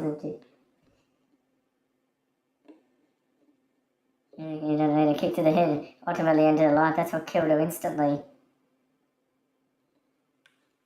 isn't it? He done a kick to the head, ultimately ended the life. That's what killed her instantly.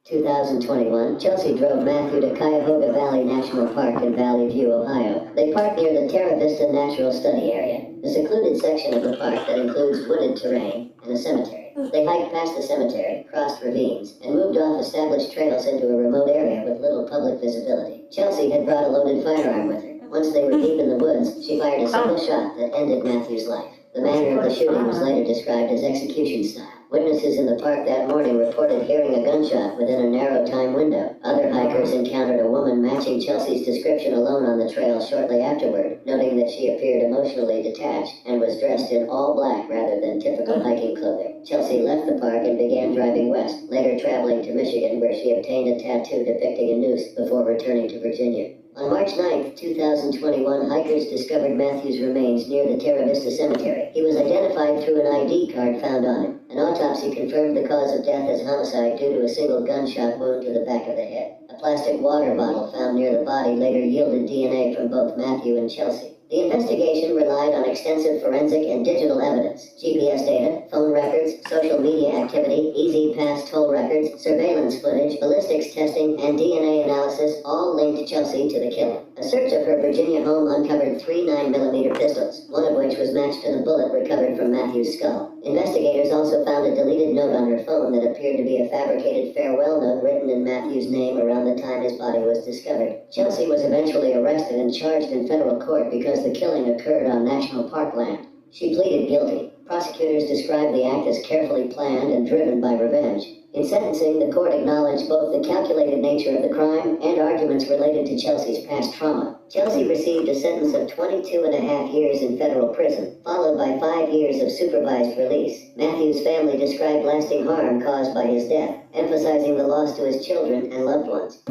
2021, Chelsea drove Matthew to Cuyahoga Valley National Park in Valley View, Ohio. They parked near the Terra Vista Natural Study Area, a secluded section of the park that includes wooded terrain and a cemetery. They hiked past the cemetery, crossed ravines, and moved off established trails into a remote area with little public visibility. Chelsea had brought a loaded firearm with her. Once they were deep in the woods, she fired a single shot that ended Matthew's life. The manner of the shooting was later described as execution style. Witnesses in the park that morning reported hearing a gunshot within a narrow time window. Other hikers encountered a woman matching Chelsea's description alone on the trail shortly afterward, noting that she appeared emotionally detached and was dressed in all black rather than typical hiking clothing. Chelsea left the park and began driving west, later traveling to Michigan, where she obtained a tattoo depicting a noose before returning to Virginia. On March 9, 2021, hikers discovered Matthew's remains near the Terra Vista Cemetery. He was identified through an ID card found on him. An autopsy confirmed the cause of death as homicide due to a single gunshot wound to the back of the head. A plastic water bottle found near the body later yielded DNA from both Matthew and Chelsea. The investigation relied on extensive forensic and digital evidence, GPS data, phone records, social media activity, E-ZPass toll records, surveillance footage, ballistics testing, and DNA analysis all linked Chelsea to the killing. A search of her Virginia home uncovered 3 9mm pistols, one of which was matched to the bullet recovered from Matthew's skull. Investigators also found a deleted note on her phone that appeared to be a fabricated farewell note written in Matthew's name around the time his body was discovered. Chelsea was eventually arrested and charged in federal court because the killing occurred on national park land. She pleaded guilty. Prosecutors described the act as carefully planned and driven by revenge. In sentencing, the court acknowledged both the calculated nature of the crime and arguments related to Chelsea's past trauma. Chelsea received a sentence of 22.5 years in federal prison, followed by 5 years of supervised release. Matthew's family described lasting harm caused by his death, emphasizing the loss to his children and loved ones.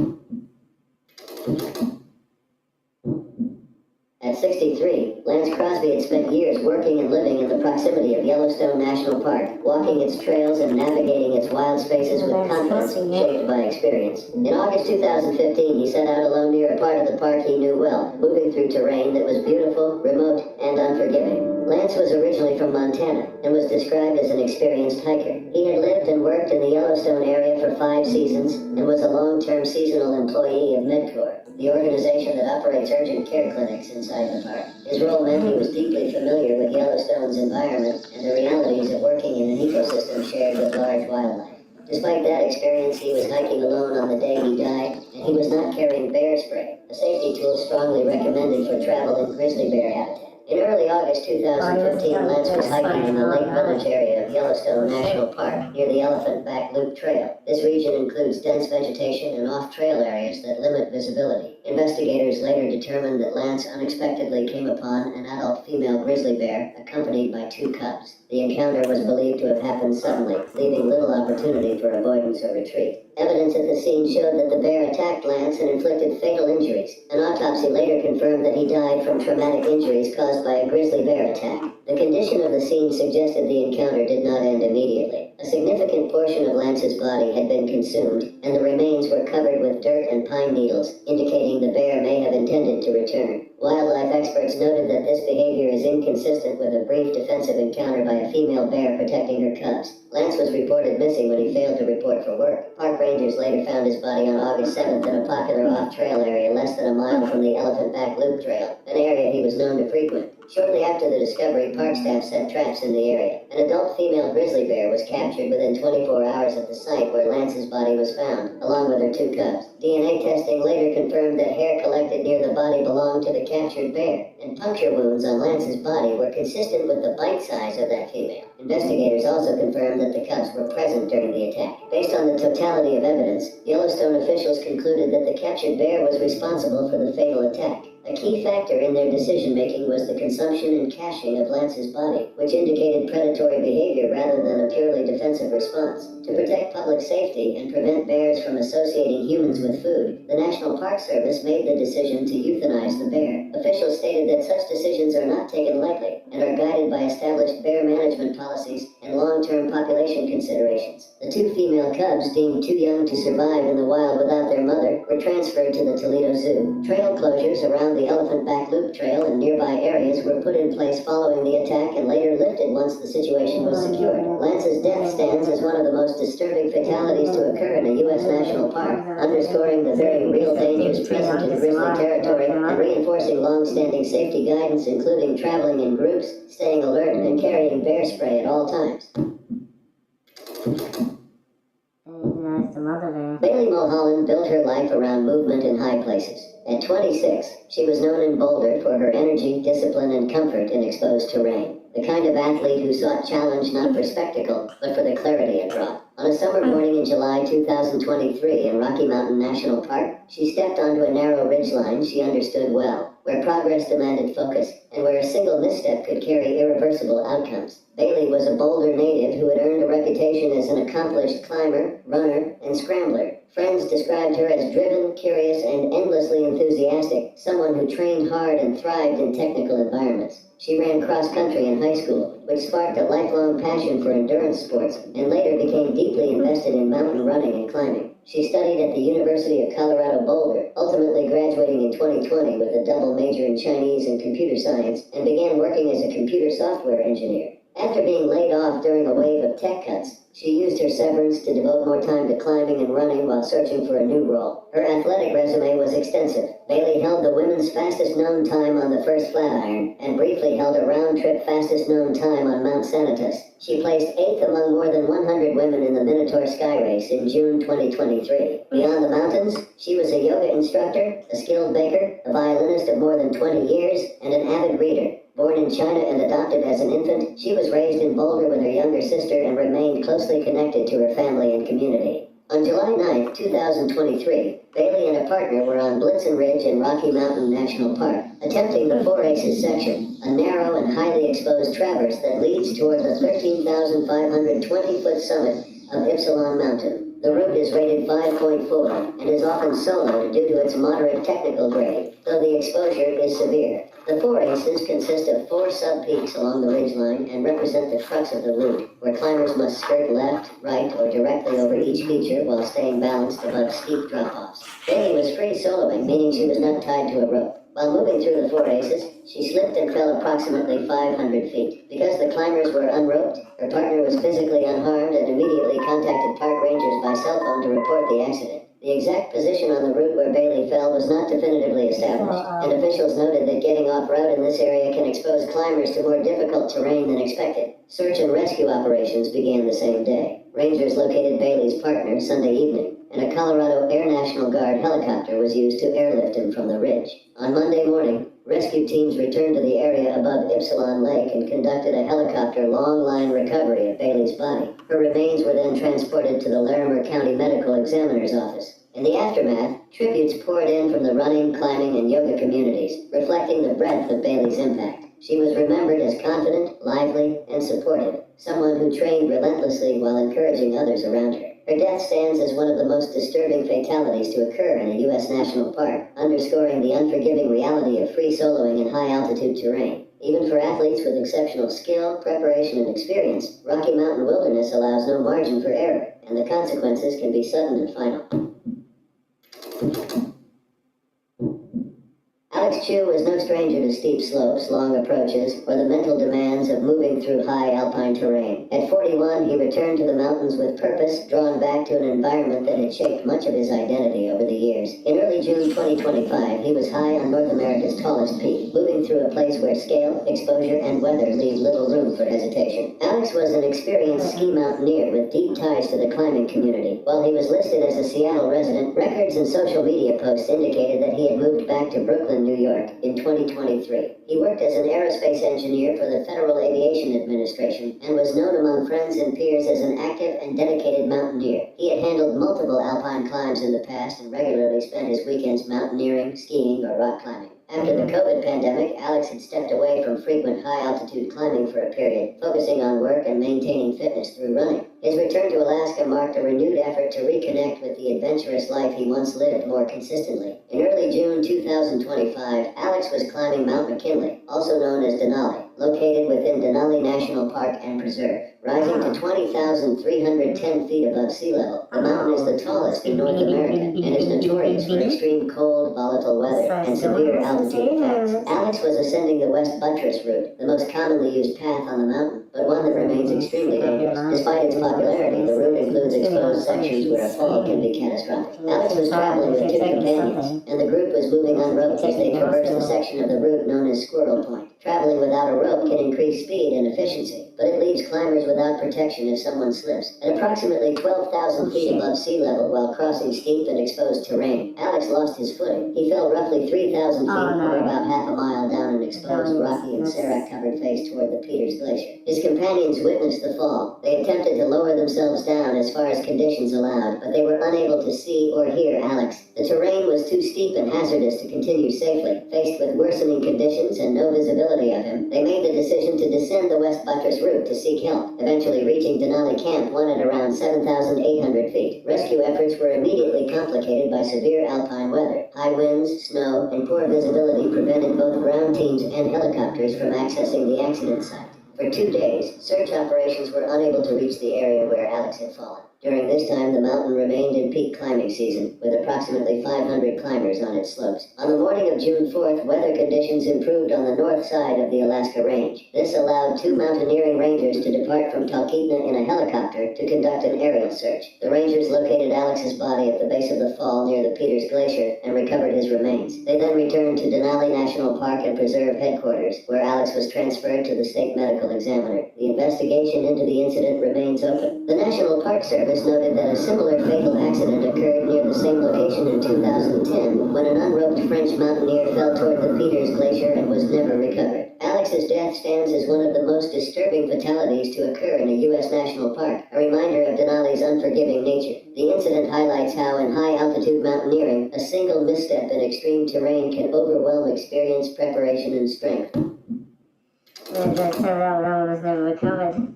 At 63, Lance Crosby had spent years working and living in the proximity of Yellowstone National Park, walking its trails and navigating its wild spaces with confidence shaped by experience. In August 2015, he set out alone near a part of the park he knew well, moving through terrain that was beautiful, remote, and unforgiving. Lance was originally from Montana and was described as an experienced hiker. He had lived and worked in the Yellowstone area for 5 seasons and was a long-term seasonal employee of MidCorps, the organization that operates urgent care clinics inside the park. His role meant he was deeply familiar with Yellowstone's environment and the realities of working in an ecosystem shared with large wildlife. Despite that experience, he was hiking alone on the day he died, and he was not carrying bear spray, a safety tool strongly recommended for travel in grizzly bear habitat. In early August 2015, Lance was hiking in the Lake Village area of Yellowstone National Park near the Elephant Back Loop Trail. This region includes dense vegetation and off-trail areas that limit visibility. Investigators later determined that Lance unexpectedly came upon an adult female grizzly bear accompanied by 2 cubs. The encounter was believed to have happened suddenly, leaving little opportunity for avoidance or retreat. Evidence at the scene showed that the bear attacked Lance and inflicted fatal injuries. An autopsy later confirmed that he died from traumatic injuries caused by a grizzly bear attack. The condition of the scene suggested the encounter did not end immediately. A significant portion of Lance's body had been consumed, and the remains were covered with dirt and pine needles, indicating the bear may have intended to return. Wildlife experts noted that this behavior is inconsistent with a brief defensive encounter by a female bear protecting her cubs. Lance was reported missing when he failed to report for work. Park rangers later found his body on August 7th in a popular off-trail area less than a mile from the Elephant Back Loop Trail, an area he was known to frequent. Shortly after the discovery, park staff set traps in the area. An adult female grizzly bear was captured within 24 hours of the site where Lance's body was found, along with her 2 cubs. DNA testing later confirmed that hair collected near the body belonged to the captured bear, and puncture wounds on Lance's body were consistent with the bite size of that female. Investigators also confirmed that the cubs were present during the attack. Based on the totality of evidence, Yellowstone officials concluded that the captured bear was responsible for the fatal attack. A key factor in their decision-making was the consumption and caching of Lance's body, which indicated predatory behavior rather than a purely defensive response. To protect public safety and prevent bears from associating humans with food, the National Park Service made the decision to euthanize the bear. Officials stated that such decisions are not taken lightly and are guided by established bear management policies and long-term population considerations. The 2 female cubs, deemed too young to survive in the wild without their mother, were transferred to the Toledo Zoo. Trail closures around the Elephant Back Loop Trail and nearby areas were put in place following the attack and later lifted once the situation was secured. Lance's death stands as one of the most disturbing fatalities to occur in a U.S. national park, underscoring the very real dangers present in grizzly territory and reinforcing long-standing safety guidance, including traveling in groups, staying alert, and carrying bear spray at all times. Bailey Mulholland built her life around movement in high places. At 26, she was known in Boulder for her energy, discipline, and comfort in exposed terrain. The kind of athlete who sought challenge not for spectacle, but for the clarity it brought. On a summer morning in July 2023 in Rocky Mountain National Park, she stepped onto a narrow ridgeline she understood well, where progress demanded focus, and where a single misstep could carry irreversible outcomes. Bailey was a Boulder native who had earned a reputation as an accomplished climber, runner, and scrambler. Friends described her as driven, curious, and endlessly enthusiastic, someone who trained hard and thrived in technical environments. She ran cross-country in high school, which sparked a lifelong passion for endurance sports, and later became deeply invested in mountain running and climbing. She studied at the University of Colorado Boulder, ultimately graduating in 2020 with a double major in Chinese and computer science, and began working as a computer software engineer. After being laid off during a wave of tech cuts, she used her severance to devote more time to climbing and running while searching for a new role. Her athletic resume was extensive. Bailey held the women's fastest known time on the first Flatiron, and briefly held a round-trip fastest known time on Mount Sanitas. She placed 8th among more than 100 women in the Minotaur Sky Race in June 2023. Beyond the mountains, she was a yoga instructor, a skilled baker, a violinist of more than 20 years, and an avid reader. Born in China and adopted as an infant, she was raised in Boulder with her younger sister and remained closely connected to her family and community. On July 9, 2023, Bailey and a partner were on Blitzen Ridge in Rocky Mountain National Park, attempting the Four Aces section, a narrow and highly exposed traverse that leads toward the 13,520-foot summit of Ypsilon Mountain. The route is rated 5.4 and is often soloed due to its moderate technical grade, though the exposure is severe. The Four Aces consist of 4 sub-peaks along the ridgeline and represent the crux of the route, where climbers must skirt left, right, or directly over each feature while staying balanced above steep drop-offs. Bailey was free soloing, meaning she was not tied to a rope. While moving through the Four Aces, she slipped and fell approximately 500 feet. Because the climbers were unroped, her partner was physically unharmed and immediately contacted park rangers by cell phone to report the accident. The exact position on the route where Bailey fell was not definitively established, and officials noted that getting off-route in this area can expose climbers to more difficult terrain than expected. Search and rescue operations began the same day. Rangers located Bailey's partner Sunday evening, and a Colorado Air National Guard helicopter was used to airlift him from the ridge. On Monday morning, rescue teams returned to the area above Ypsilon Lake and conducted a helicopter long-line recovery of Bailey's body. Her remains were then transported to the Larimer County Medical Examiner's office. In the aftermath, tributes poured in from the running, climbing, and yoga communities, reflecting the breadth of Bailey's impact. She was remembered as confident, lively, and supportive, someone who trained relentlessly while encouraging others around her. Her death stands as one of the most disturbing fatalities to occur in a U.S. national park, underscoring the unforgiving reality of free soloing in high-altitude terrain. Even for athletes with exceptional skill, preparation, and experience, Rocky Mountain wilderness allows no margin for error, and the consequences can be sudden and final. Alex Chu was no stranger to steep slopes, long approaches, or the mental demands of moving through high alpine terrain. At 41, he returned to the mountains with purpose, drawn back to an environment that had shaped much of his identity over the years. In early June 2025, he was high on North America's tallest peak, moving through a place where scale, exposure, and weather leave little room for hesitation. Alex was an experienced ski mountaineer with deep ties to the climbing community. While he was listed as a Seattle resident, records and social media posts indicated that he had moved back to Brooklyn, New New York, in 2023. He worked as an aerospace engineer for the Federal Aviation Administration and was known among friends and peers as an active and dedicated mountaineer. He had handled multiple alpine climbs in the past and regularly spent his weekends mountaineering, skiing, or rock climbing. After the COVID pandemic, Alex had stepped away from frequent high-altitude climbing for a period, focusing on work and maintaining fitness through running. His return to Alaska marked a renewed effort to reconnect with the adventurous life he once lived more consistently. In early June 2025, Alex was climbing Mount McKinley, also known as Denali, located within Denali National Park and Preserve. Rising to 20,310 feet above sea level, the mountain is the tallest in North America and is notorious for extreme cold, volatile weather and severe altitude effects. Alex was ascending the West Buttress route, the most commonly used path on the mountain, but one that remains extremely dangerous. Despite its popularity, the route includes exposed sections where a fall can be catastrophic. Alex was traveling with two companions, and the group was moving on ropes as they traversed the section of the route known as Squirrel Point. Traveling without a rope can increase speed and efficiency, but it leaves climbers without protection if someone slips. At approximately 12,000 feet above sea level while crossing steep and exposed terrain, Alex lost his footing. He fell roughly 3,000 feet, or about half a mile down an exposed, rocky and serac-covered face toward the Peters Glacier. His companions witnessed the fall. They attempted to lower themselves down as far as conditions allowed, but they were unable to see or hear Alex. The terrain was too steep and hazardous to continue safely. Faced with worsening conditions and no visibility of him, they made the decision to descend the West Buttress route to seek help, eventually reaching Denali Camp 1 at around 7,800 feet. Rescue efforts were immediately complicated by severe alpine weather. High winds, snow, and poor visibility prevented both ground teams and helicopters from accessing the accident site. For 2 days, search operations were unable to reach the area where Alex had fallen. During this time, the mountain remained in peak climbing season, with approximately 500 climbers on its slopes. On the morning of June 4th, weather conditions improved on the north side of the Alaska Range. This allowed 2 mountaineering rangers to depart from Talkeetna in a helicopter to conduct an aerial search. The rangers located Alex's body at the base of the fall near the Peters Glacier and recovered his remains. They then returned to Denali National Park and Preserve headquarters, where Alex was transferred to the state medical examiner. The investigation into the incident remains open. The National Park Service noted that a similar fatal accident occurred near the same location in 2010 when an unroped French mountaineer fell toward the Peters Glacier and was never recovered. Alex's death stands as one of the most disturbing fatalities to occur in a U.S. national park, a reminder of Denali's unforgiving nature. The incident highlights how in high-altitude mountaineering, a single misstep in extreme terrain can overwhelm experience, preparation, and strength. That road was never recovered.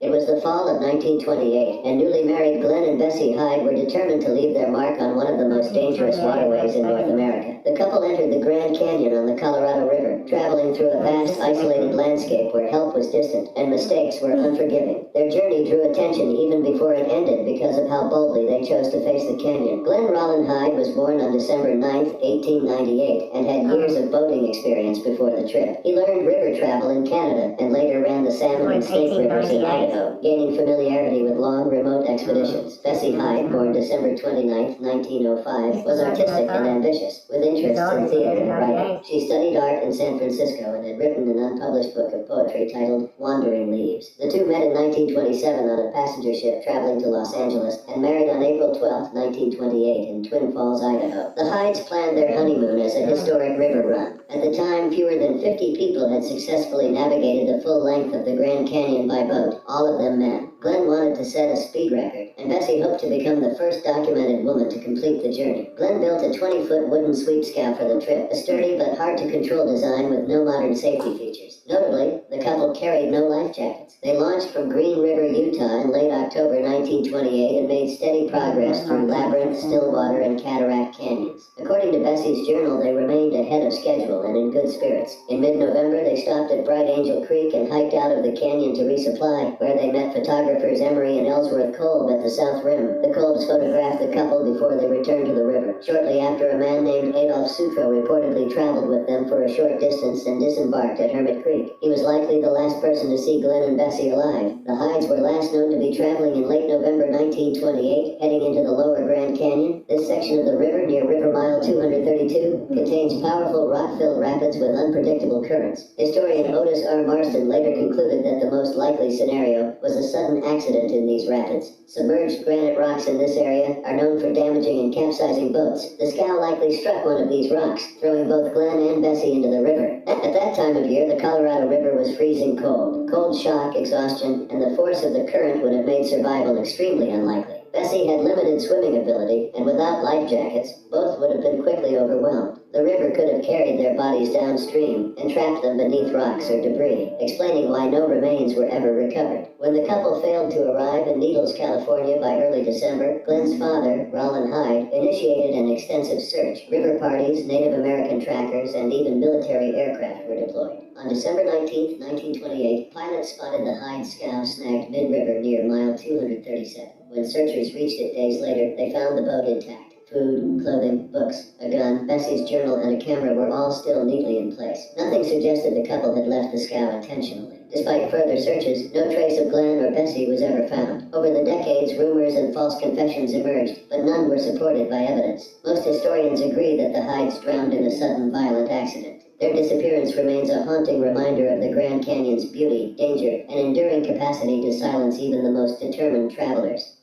It was the fall of 1928, and newly married Glenn and Bessie Hyde were determined to leave their mark on one of the most dangerous waterways in North America. The couple entered the Grand Canyon on the Colorado River, traveling through a vast, isolated landscape where help was distant and mistakes were unforgiving. Their journey drew attention even before it ended because of how boldly they chose to face the canyon. Glenn Rollin Hyde was born on December 9, 1898, and had years of boating experience before the trip. He learned river travel in Canada and later ran the Salmon and Snake Rivers in Idaho, gaining familiarity with long, remote expeditions. Bessie Hyde, born December 29, 1905, was artistic and ambitious, with interests in theater and writing. She studied art in San Francisco and had written an unpublished book of poetry titled Wandering Leaves. The two met in 1927 on a passenger ship traveling to Los Angeles and married on April 12, 1928 in Twin Falls, Idaho. The Hydes planned their honeymoon as a historic river run. At the time, fewer than 50 people had successfully navigated the full length of the Grand Canyon by boat, all of them men. Glenn wanted to set a speed record, and Bessie hoped to become the first documented woman to complete the journey. Glenn built a 20-foot wooden sweep scow for the trip, a sturdy but hard-to-control design with no modern safety features. Notably, the couple carried no life jackets. They launched from Green River, Utah in late October 1928 and made steady progress through Labyrinth, Stillwater, and Cataract canyons. According to Bessie's journal, they remained ahead of schedule and in good spirits. In mid-November, they stopped at Bright Angel Creek and hiked out of the canyon to resupply, where they met photographers Emery and Ellsworth Kolb at the South Rim. The Kolbs photographed the couple before they returned to the river. Shortly after, a man named Adolf Sutro reportedly traveled with them for a short distance and disembarked at Hermit Creek. He was likely the last person to see Glenn and Bessie alive. The Hydes were last known to be traveling in late November 1928, heading into the lower Grand Canyon. This section of the river, near River Mile 232, contains powerful rock-filled rapids with unpredictable currents. Historian Otis R. Marston later concluded that the most likely scenario was a sudden sudden accident in these rapids. Submerged granite rocks in this area are known for damaging and capsizing boats. The scow likely struck one of these rocks, throwing both Glenn and Bessie into the river. At that time of year, the Colorado River was freezing cold. Cold shock, exhaustion, and the force of the current would have made survival extremely unlikely. Bessie had limited swimming ability, and without life jackets, both would have been quickly overwhelmed. The river could have carried their bodies downstream and trapped them beneath rocks or debris, explaining why no remains were ever recovered. When the couple failed to arrive in Needles, California by early December, Glenn's father, Rollin Hyde, initiated an extensive search. River parties, Native American trackers, and even military aircraft were deployed. On December 19, 1928, pilots spotted the Hyde scow snagged mid-river near mile 237. When searchers reached it days later, they found the boat intact. Food, clothing, books, a gun, Bessie's journal, and a camera were all still neatly in place. Nothing suggested the couple had left the scow intentionally. Despite further searches, no trace of Glenn or Bessie was ever found. Over the decades, rumors and false confessions emerged, but none were supported by evidence. Most historians agree that the Hydes drowned in a sudden violent accident. Their disappearance remains a haunting reminder of the Grand Canyon's beauty, danger, and enduring capacity to silence even the most determined travelers.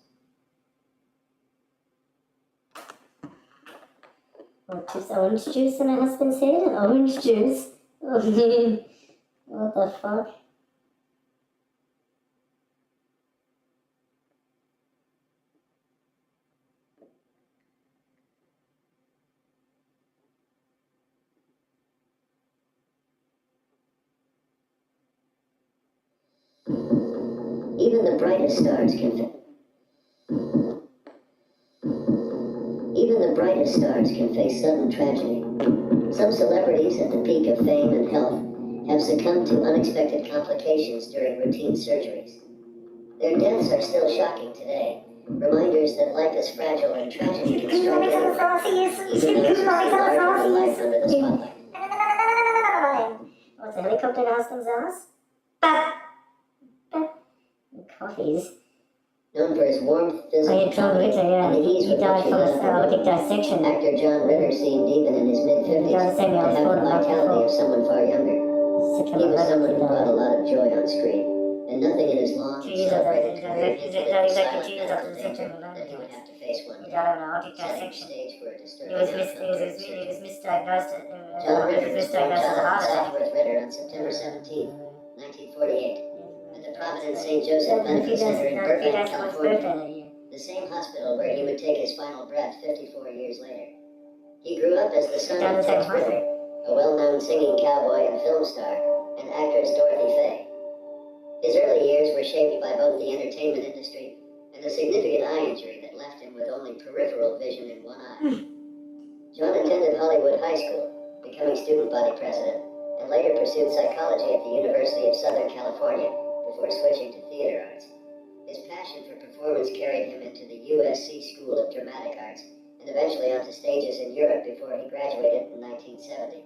Just orange juice in my husband's head? Orange juice? Oh man. What the fuck? Even the brightest stars can face sudden tragedy. Some celebrities at the peak of fame and health have succumbed to unexpected complications during routine surgeries. Their deaths are still shocking today, reminders that life is fragile and tragedy can strike anyone, even those who see larger life under the spotlight. What's a helicopter in the husband's ass? Coffees. Known for his warmth, physical John Ritter, yeah. and the ease He with died which from a he aortic dissection. Actor John Ritter seemed even in his mid-50s to have the vitality of someone far younger. He was someone who brought a lot of joy on screen, and nothing in his long, celebrated career hinted at the silent medical danger that he would have to face one day, setting the stage for a disturbing outcome during surgery. John Ritter was born John Southworth Ritter on September 17, 1948. At the Providence St. Joseph Medical Center in Burbank, California, the same hospital where he would take his final breath 54 years later. He grew up as the son of Tex Ritter, a well-known singing cowboy and film star, and actress Dorothy Faye. His early years were shaped by both the entertainment industry and a significant eye injury that left him with only peripheral vision in one eye. John attended Hollywood High School, becoming student body president, and later pursued psychology at the University of Southern California, before switching to theater arts. His passion for performance carried him into the USC School of Dramatic Arts and eventually onto stages in Europe before he graduated in 1970.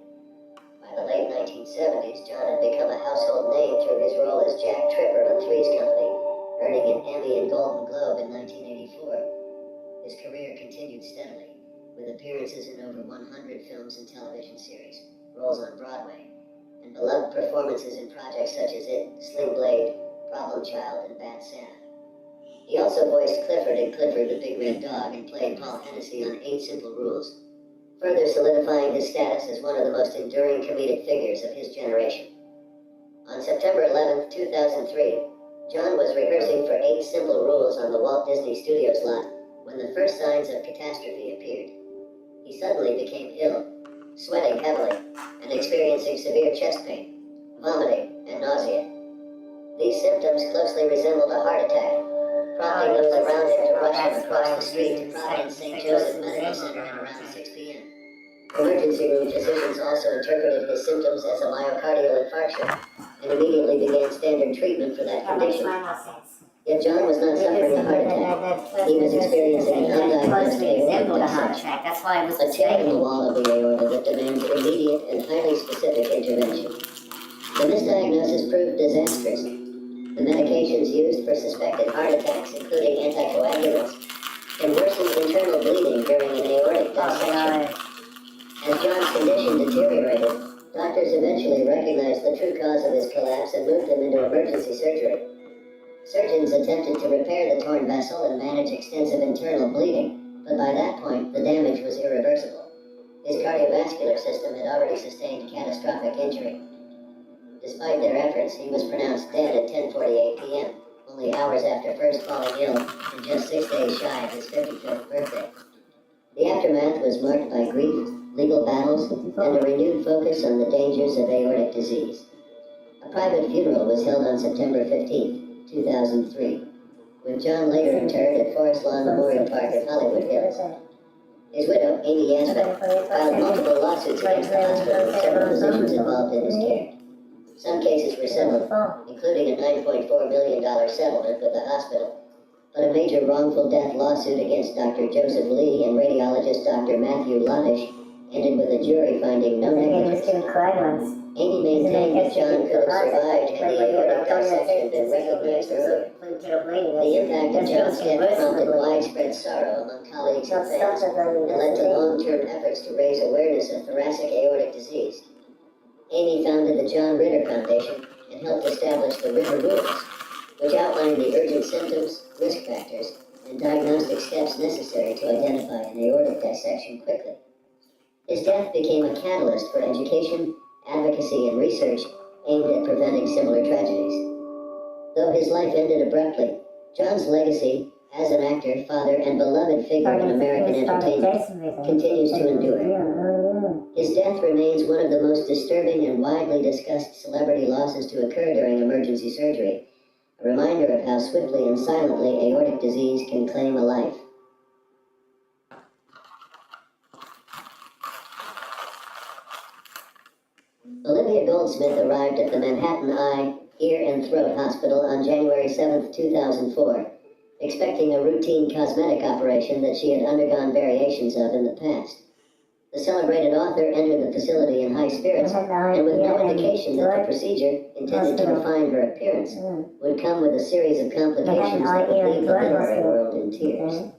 By the late 1970s, John had become a household name through his role as Jack Tripper on Three's Company, earning an Emmy and Golden Globe in 1984. His career continued steadily, with appearances in over 100 films and television series, roles on Broadway, and beloved performances in projects such as It, Sling Blade, Problem Child, and Bad Santa. He also voiced Clifford in Clifford the Big Red Dog and played Paul Hennessy on 8 Simple Rules, further solidifying his status as one of the most enduring comedic figures of his generation. On September 11, 2003, John was rehearsing for 8 Simple Rules on the Walt Disney Studios lot when the first signs of catastrophe appeared. He suddenly became ill, sweating heavily, and experiencing severe chest pain, vomiting, and nausea. These symptoms closely resembled a heart attack, prompting those around him to rush him across the street to Providence St. Joseph Medical Center at around 6 p.m. Emergency room physicians also interpreted his symptoms as a myocardial infarction and immediately began standard treatment for that condition. Yet John was not suffering a heart attack. He was experiencing an undiagnosed aortic dissection, a tear in the wall of the aorta that demands immediate and highly specific intervention. The misdiagnosis proved disastrous. The medications used for suspected heart attacks, including anticoagulants, can worsen internal bleeding during an aortic dissection. As John's condition deteriorated, doctors eventually recognized the true cause of his collapse and moved him into emergency surgery. Surgeons attempted to repair the torn vessel and manage extensive internal bleeding, but by that point, the damage was irreversible. His cardiovascular system had already sustained catastrophic injury. Despite their efforts, he was pronounced dead at 10:48 p.m., only hours after first falling ill and just 6 days shy of his 55th birthday. The aftermath was marked by grief, legal battles, and a renewed focus on the dangers of aortic disease. A private funeral was held on September 15, 2003, with John later interred at Forest Lawn Memorial Park in Hollywood Hills. His widow, Amy Yasmin, filed multiple lawsuits against the hospital and several physicians involved in his care. Some cases were settled, including a $9.4 million settlement with the hospital, but a major wrongful death lawsuit against Dr. Joseph Lee and radiologist Dr. Matthew Lavish ended with a jury finding no negligence. Amy maintained that John could have survived had the aortic dissection been recognized earlier. The impact of John's death prompted widespread sorrow among colleagues and fans, and led to long-term efforts to raise awareness of thoracic aortic disease. Amy founded the John Ritter Foundation and helped establish the Ritter Rules, which outlined the urgent symptoms, risk factors, and diagnostic steps necessary to identify an aortic dissection quickly. His death became a catalyst for education, advocacy, and research aimed at preventing similar tragedies. Though his life ended abruptly, John's legacy as an actor, father, and beloved figure in American entertainment continues to endure. His death remains one of the most disturbing and widely discussed celebrity losses to occur during emergency surgery, a reminder of how swiftly and silently aortic disease can claim a life. Olivia Goldsmith arrived at the Manhattan Eye, Ear, and Throat Hospital on January 7, 2004, expecting a routine cosmetic operation that she had undergone variations of in the past. The celebrated author entered the facility in high spirits, and with no indication that the procedure, intended to refine her appearance, would come with a series of complications that would leave the literary world in tears.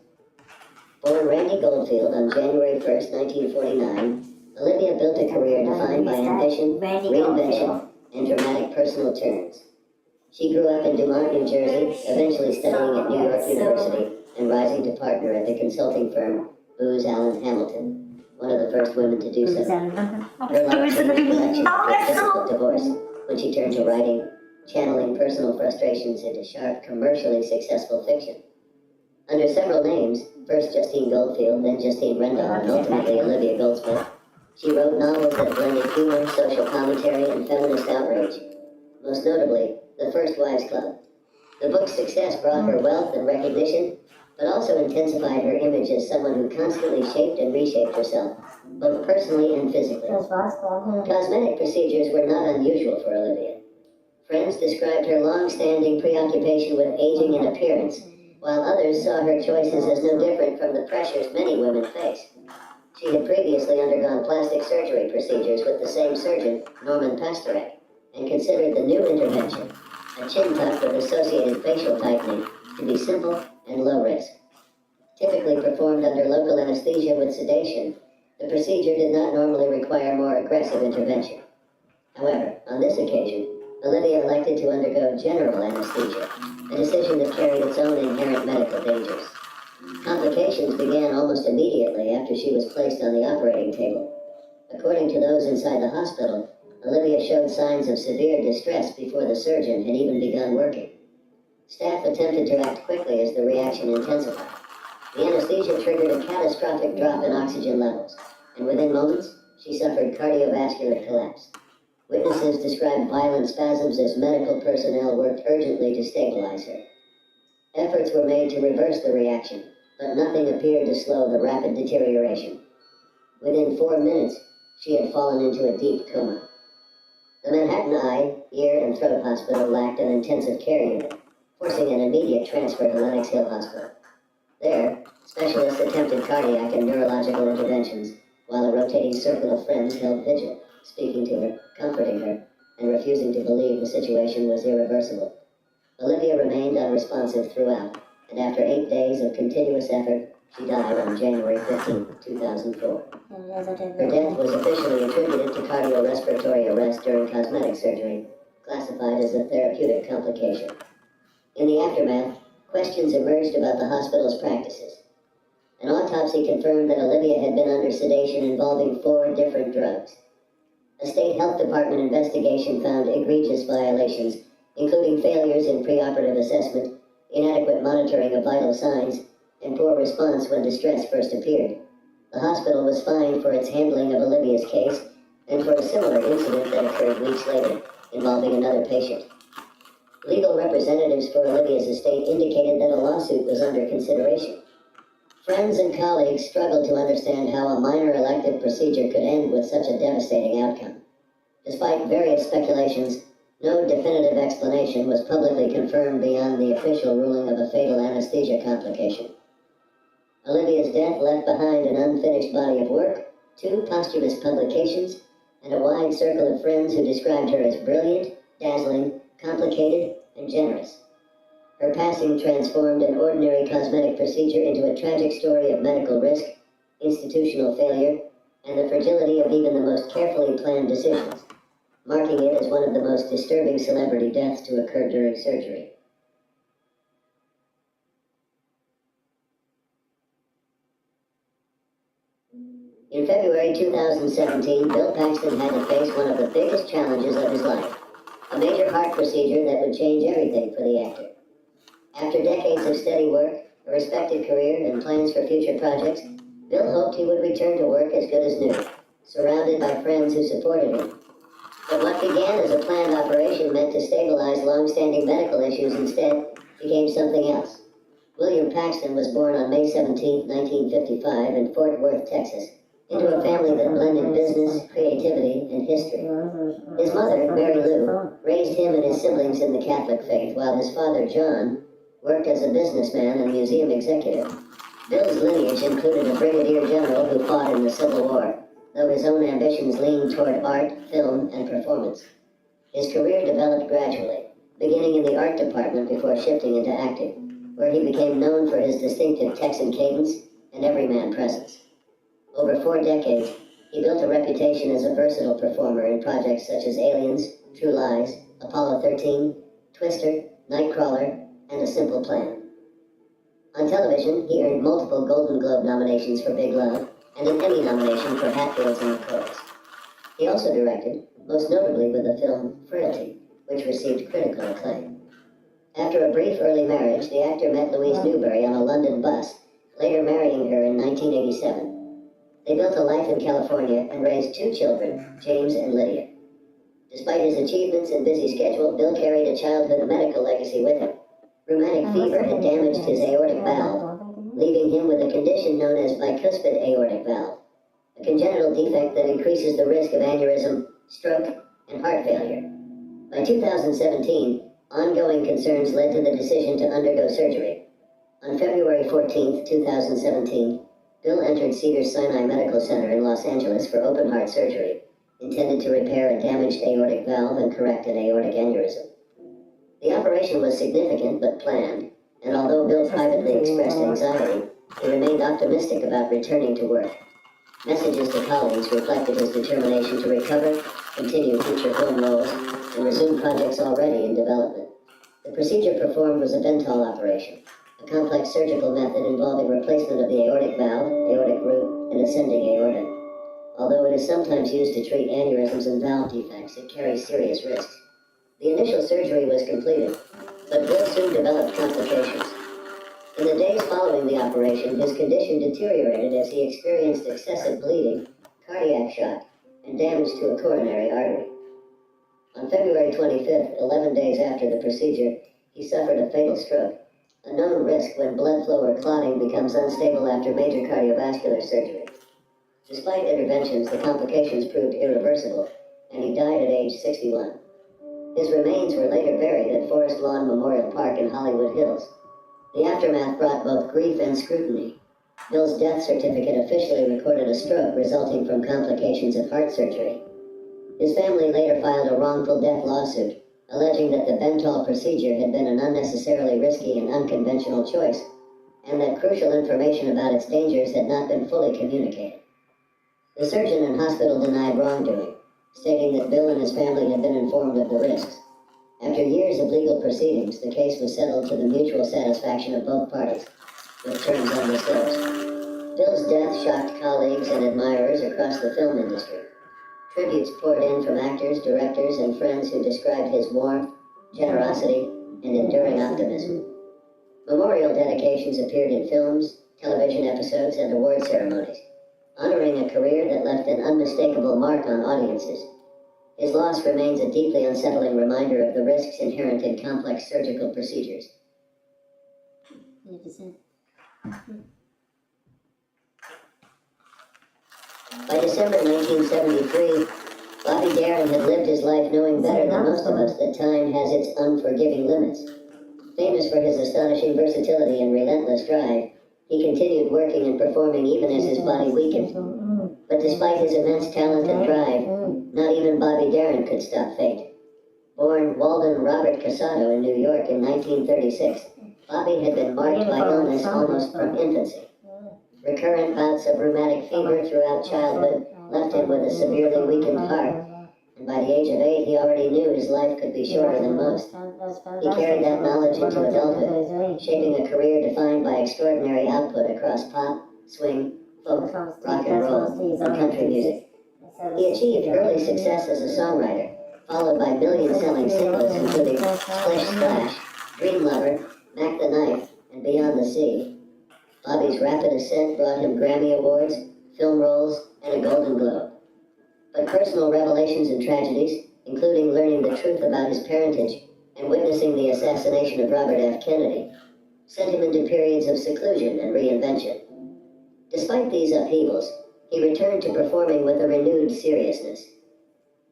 Born Randy Goldfield on January 1, 1949, Olivia built a career defined by ambition, reinvention, and dramatic personal turns. She grew up in Dumont, New Jersey, eventually studying at New York University and rising to partner at the consulting firm Booz Allen Hamilton, one of the first women to do so. Her life changed production after a difficult divorce, when she turned to writing, channeling personal frustrations into sharp, commercially successful fiction. Under several names, first Justine Goldfield, then Justine Rendell, and ultimately Olivia Goldsmith, she wrote novels that blended humor, social commentary, and feminist outrage. Most notably, The First Wives Club. The book's success brought her wealth and recognition, but also intensified her image as someone who constantly shaped and reshaped herself, both personally and physically. Cosmetic procedures were not unusual for Olivia. Friends described her long-standing preoccupation with aging and appearance, while others saw her choices as no different from the pressures many women face. She had previously undergone plastic surgery procedures with the same surgeon, Norman Pastorek, and considered the new intervention, a chin tuck with associated facial tightening, to be simple and low risk. Typically performed under local anesthesia with sedation, the procedure did not normally require more aggressive intervention. However, on this occasion, Olivia elected to undergo general anesthesia, a decision that carried its own inherent medical dangers. Complications began almost immediately after she was placed on the operating table. According to those inside the hospital, Olivia showed signs of severe distress before the surgeon had even begun working. Staff attempted to act quickly as the reaction intensified. The anesthesia triggered a catastrophic drop in oxygen levels, and within moments, she suffered cardiovascular collapse. Witnesses described violent spasms as medical personnel worked urgently to stabilize her. Efforts were made to reverse the reaction, but nothing appeared to slow the rapid deterioration. Within 4 minutes, she had fallen into a deep coma. The Manhattan Eye, Ear, and Throat Hospital lacked an intensive care unit, forcing an immediate transfer to Lenox Hill Hospital. There, specialists attempted cardiac and neurological interventions, while a rotating circle of friends held vigil, speaking to her, comforting her, and refusing to believe the situation was irreversible. Olivia remained unresponsive throughout, and after 8 days of continuous effort, she died on January 15, 2004. Her death was officially attributed to cardiorespiratory arrest during cosmetic surgery, classified as a therapeutic complication. In the aftermath, questions emerged about the hospital's practices. An autopsy confirmed that Olivia had been under sedation involving 4 different drugs. A state health department investigation found egregious violations, including failures in preoperative assessment, inadequate monitoring of vital signs, and poor response when distress first appeared. The hospital was fined for its handling of Olivia's case and for a similar incident that occurred weeks later, involving another patient. Legal representatives for Olivia's estate indicated that a lawsuit was under consideration. Friends and colleagues struggled to understand how a minor elective procedure could end with such a devastating outcome. Despite various speculations, no definitive explanation was publicly confirmed beyond the official ruling of a fatal anesthesia complication. Olivia's death left behind an unfinished body of work, 2 posthumous publications, and a wide circle of friends who described her as brilliant, dazzling, complicated, and generous. Her passing transformed an ordinary cosmetic procedure into a tragic story of medical risk, institutional failure, and the fragility of even the most carefully planned decisions, marking it as one of the most disturbing celebrity deaths to occur during surgery. In February 2017, Bill Paxton had to face one of the biggest challenges of his life, a major heart procedure that would change everything for the actor. After decades of steady work, a respected career, and plans for future projects, Bill hoped he would return to work as good as new, surrounded by friends who supported him. But what began as a planned operation meant to stabilize long-standing medical issues instead became something else. William Paxton was born on May 17, 1955 in Fort Worth, Texas, into a family that blended business, creativity, and history. His mother, Mary Lou, raised him and his siblings in the Catholic faith, while his father, John, worked as a businessman and museum executive. Bill's lineage included a brigadier general who fought in the Civil War, though his own ambitions leaned toward art, film, and performance. His career developed gradually, beginning in the art department before shifting into acting, where he became known for his distinctive Texan cadence and everyman presence. Over 4 decades, he built a reputation as a versatile performer in projects such as Aliens, True Lies, Apollo 13, Twister, Nightcrawler, and A Simple Plan. On television, he earned multiple Golden Globe nominations for Big Love and an Emmy nomination for Hatfields and McCoys. He also directed, most notably with the film Frailty, which received critical acclaim. After a brief early marriage, the actor met Louise Newberry on a London bus, later marrying her in 1987. They built a life in California and raised 2 children, James and Lydia. Despite his achievements and busy schedule, Bill carried a childhood medical legacy with him. Rheumatic fever had damaged his aortic valve, leaving him with a condition known as bicuspid aortic valve, a congenital defect that increases the risk of aneurysm, stroke, and heart failure. By 2017, ongoing concerns led to the decision to undergo surgery. On February 14, 2017, Bill entered Cedars-Sinai Medical Center in Los Angeles for open-heart surgery, intended to repair a damaged aortic valve and correct an aortic aneurysm. The operation was significant but planned, and although Bill privately expressed anxiety, he remained optimistic about returning to work. Messages to colleagues reflected his determination to recover, continue future film roles, and resume projects already in development. The procedure performed was a Bentall operation, a complex surgical method involving replacement of the aortic valve, aortic root, and ascending aorta. Although it is sometimes used to treat aneurysms and valve defects, it carries serious risks. The initial surgery was completed, but Bill soon developed complications. In the days following the operation, his condition deteriorated as he experienced excessive bleeding, cardiac shock, and damage to a coronary artery. On February 25th, 11 days after the procedure, he suffered a fatal stroke, a known risk when blood flow or clotting becomes unstable after major cardiovascular surgery. Despite interventions, the complications proved irreversible, and he died at age 61. His remains were later buried at Forest Lawn Memorial Park in Hollywood Hills. The aftermath brought both grief and scrutiny. Bill's death certificate officially recorded a stroke resulting from complications of heart surgery. His family later filed a wrongful death lawsuit, alleging that the Bentall procedure had been an unnecessarily risky and unconventional choice, and that crucial information about its dangers had not been fully communicated. The surgeon and hospital denied wrongdoing, stating that Bill and his family had been informed of the risks. After years of legal proceedings, the case was settled to the mutual satisfaction of both parties, with terms undisclosed. Bill's death shocked colleagues and admirers across the film industry. Tributes poured in from actors, directors, and friends who described his warmth, generosity, and enduring optimism. Memorial dedications appeared in films, television episodes, and award ceremonies, honoring a career that left an unmistakable mark on audiences. His loss remains a deeply unsettling reminder of the risks inherent in complex surgical procedures. 100%. By December 1973, Bobby Darin had lived his life knowing better than most of us that time has its unforgiving limits. Famous for his astonishing versatility and relentless drive, he continued working and performing even as his body weakened. But despite his immense talent and drive, not even Bobby Darin could stop fate. Born Walden Robert Casado in New York in 1936, Bobby had been marked by illness almost from infancy. Recurrent bouts of rheumatic fever throughout childhood left him with a severely weakened heart, and by the age of 8 he already knew his life could be shorter than most. He carried that knowledge into adulthood, shaping a career defined by extraordinary output across pop, swing, folk, rock and roll, and country music. He achieved early success as a songwriter, followed by million-selling singles including Splish Splash, Dream Lover, Mac the Knife, and Beyond the Sea. Bobby's rapid ascent brought him Grammy Awards, film roles, and a Golden Globe. But personal revelations and tragedies, including learning the truth about his parentage and witnessing the assassination of Robert F. Kennedy, sent him into periods of seclusion and reinvention. Despite these upheavals, he returned to performing with a renewed seriousness.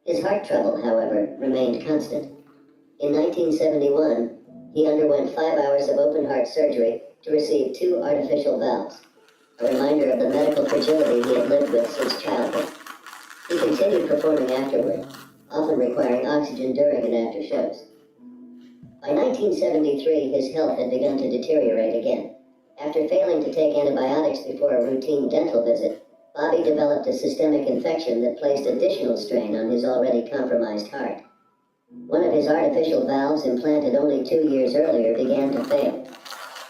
His heart trouble, however, remained constant. In 1971, he underwent 5 hours of open-heart surgery to receive 2 artificial valves, a reminder of the medical fragility he had lived with since childhood. He continued performing afterward, often requiring oxygen during and after shows. By 1973, his health had begun to deteriorate again. After failing to take antibiotics before a routine dental visit, Bobby developed a systemic infection that placed additional strain on his already compromised heart. One of his artificial valves, implanted only 2 years earlier, began to fail.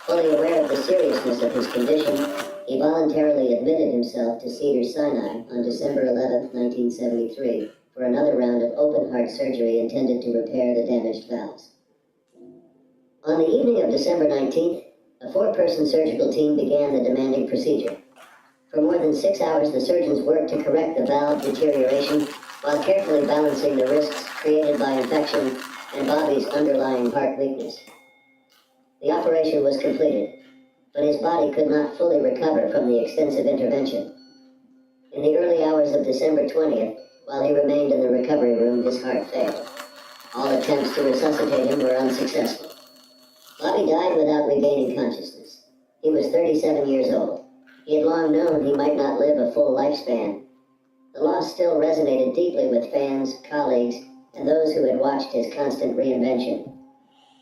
Fully aware of the seriousness of his condition, he voluntarily admitted himself to Cedars-Sinai on December 11, 1973, for another round of open-heart surgery intended to repair the damaged valves. On the evening of December 19th, a 4-person surgical team began the demanding procedure. For more than 6 hours, the surgeons worked to correct the valve deterioration while carefully balancing the risks created by infection and Bobby's underlying heart weakness. The operation was completed, but his body could not fully recover from the extensive intervention. In the early hours of December 20th, while he remained in the recovery room, his heart failed. All attempts to resuscitate him were unsuccessful. Bobby died without regaining consciousness. He was 37 years old. He had long known he might not live a full lifespan. The loss still resonated deeply with fans, colleagues, and those who had watched his constant reinvention.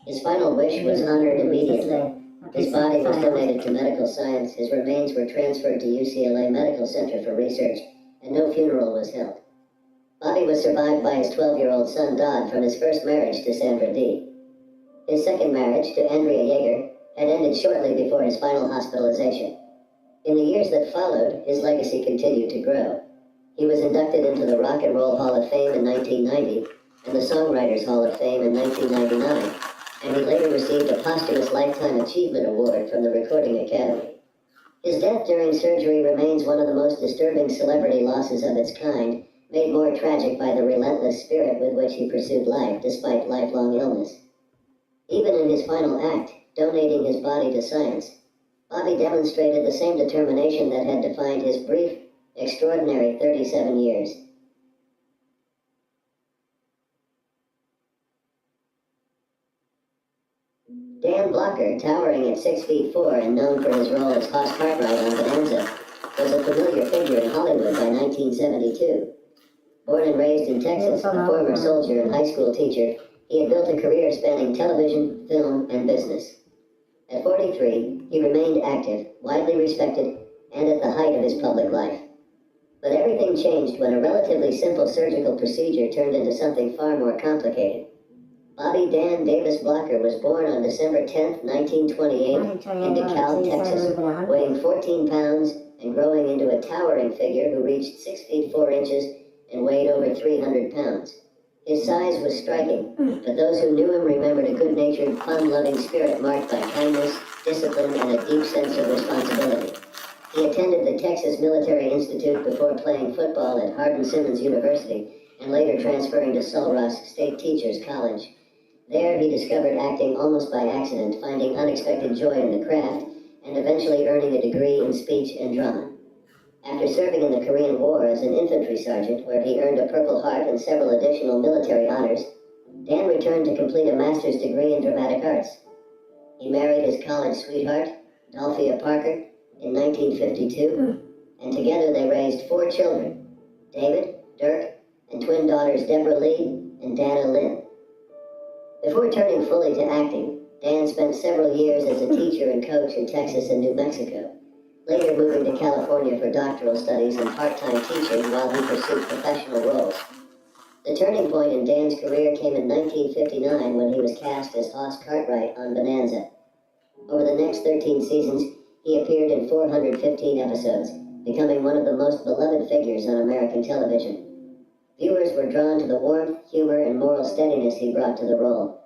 His final wish was honored immediately. His body was donated to medical science, his remains were transferred to UCLA Medical Center for research, and no funeral was held. Bobby was survived by his 12-year-old son Dodd from his first marriage to Sandra Dee. His second marriage, to Andrea Yeager, had ended shortly before his final hospitalization. In the years that followed, his legacy continued to grow. He was inducted into the Rock and Roll Hall of Fame in 1990 and the Songwriters Hall of Fame in 1999, and he later received a posthumous Lifetime Achievement Award from the Recording Academy. His death during surgery remains one of the most disturbing celebrity losses of its kind, made more tragic by the relentless spirit with which he pursued life despite lifelong illness. Even in his final act, donating his body to science, Bobby demonstrated the same determination that had defined his brief, extraordinary 37 years. Dan Blocker, towering at 6'4" and known for his role as Hoss Cartwright on Bonanza, was a familiar figure in Hollywood by 1972. Born and raised in Texas, a former soldier and high school teacher, he had built a career spanning television, film, and business. At 43, he remained active, widely respected, and at the height of his public life. But everything changed when a relatively simple surgical procedure turned into something far more complicated. Bobby Dan Davis Blocker was born on December 10, 1928, in DeKalb, Texas, weighing 14 pounds and growing into a towering figure who reached 6 feet 4 inches and weighed over 300 pounds. His size was striking, but those who knew him remembered a good-natured, fun-loving spirit marked by kindness, discipline, and a deep sense of responsibility. He attended the Texas Military Institute before playing football at Hardin-Simmons University and later transferring to Sul Ross State Teachers College. There he discovered acting almost by accident, finding unexpected joy in the craft, and eventually earning a degree in speech and drama. After serving in the Korean War as an infantry sergeant, where he earned a Purple Heart and several additional military honors, Dan returned to complete a master's degree in dramatic arts. He married his college sweetheart, Dolphia Parker, in 1952, and together they raised 4 children, David, Dirk, and twin daughters Deborah Lee and Dana Lynn. Before turning fully to acting, Dan spent several years as a teacher and coach in Texas and New Mexico, later moving to California for doctoral studies and part-time teaching while he pursued professional roles. The turning point in Dan's career came in 1959 when he was cast as Hoss Cartwright on Bonanza. Over the next 13 seasons, he appeared in 415 episodes, becoming one of the most beloved figures on American television. Viewers were drawn to the warmth, humor, and moral steadiness he brought to the role.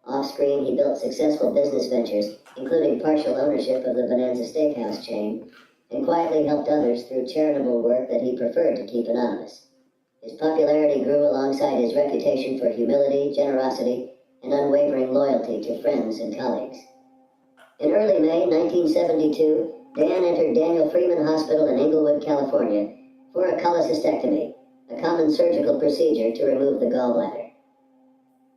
Off-screen, he built successful business ventures, including partial ownership of the Bonanza Steakhouse chain, and quietly helped others through charitable work that he preferred to keep anonymous. His popularity grew alongside his reputation for humility, generosity, and unwavering loyalty to friends and colleagues. In early May 1972, Dan entered Daniel Freeman Hospital in Inglewood, California, for a cholecystectomy, a common surgical procedure to remove the gallbladder.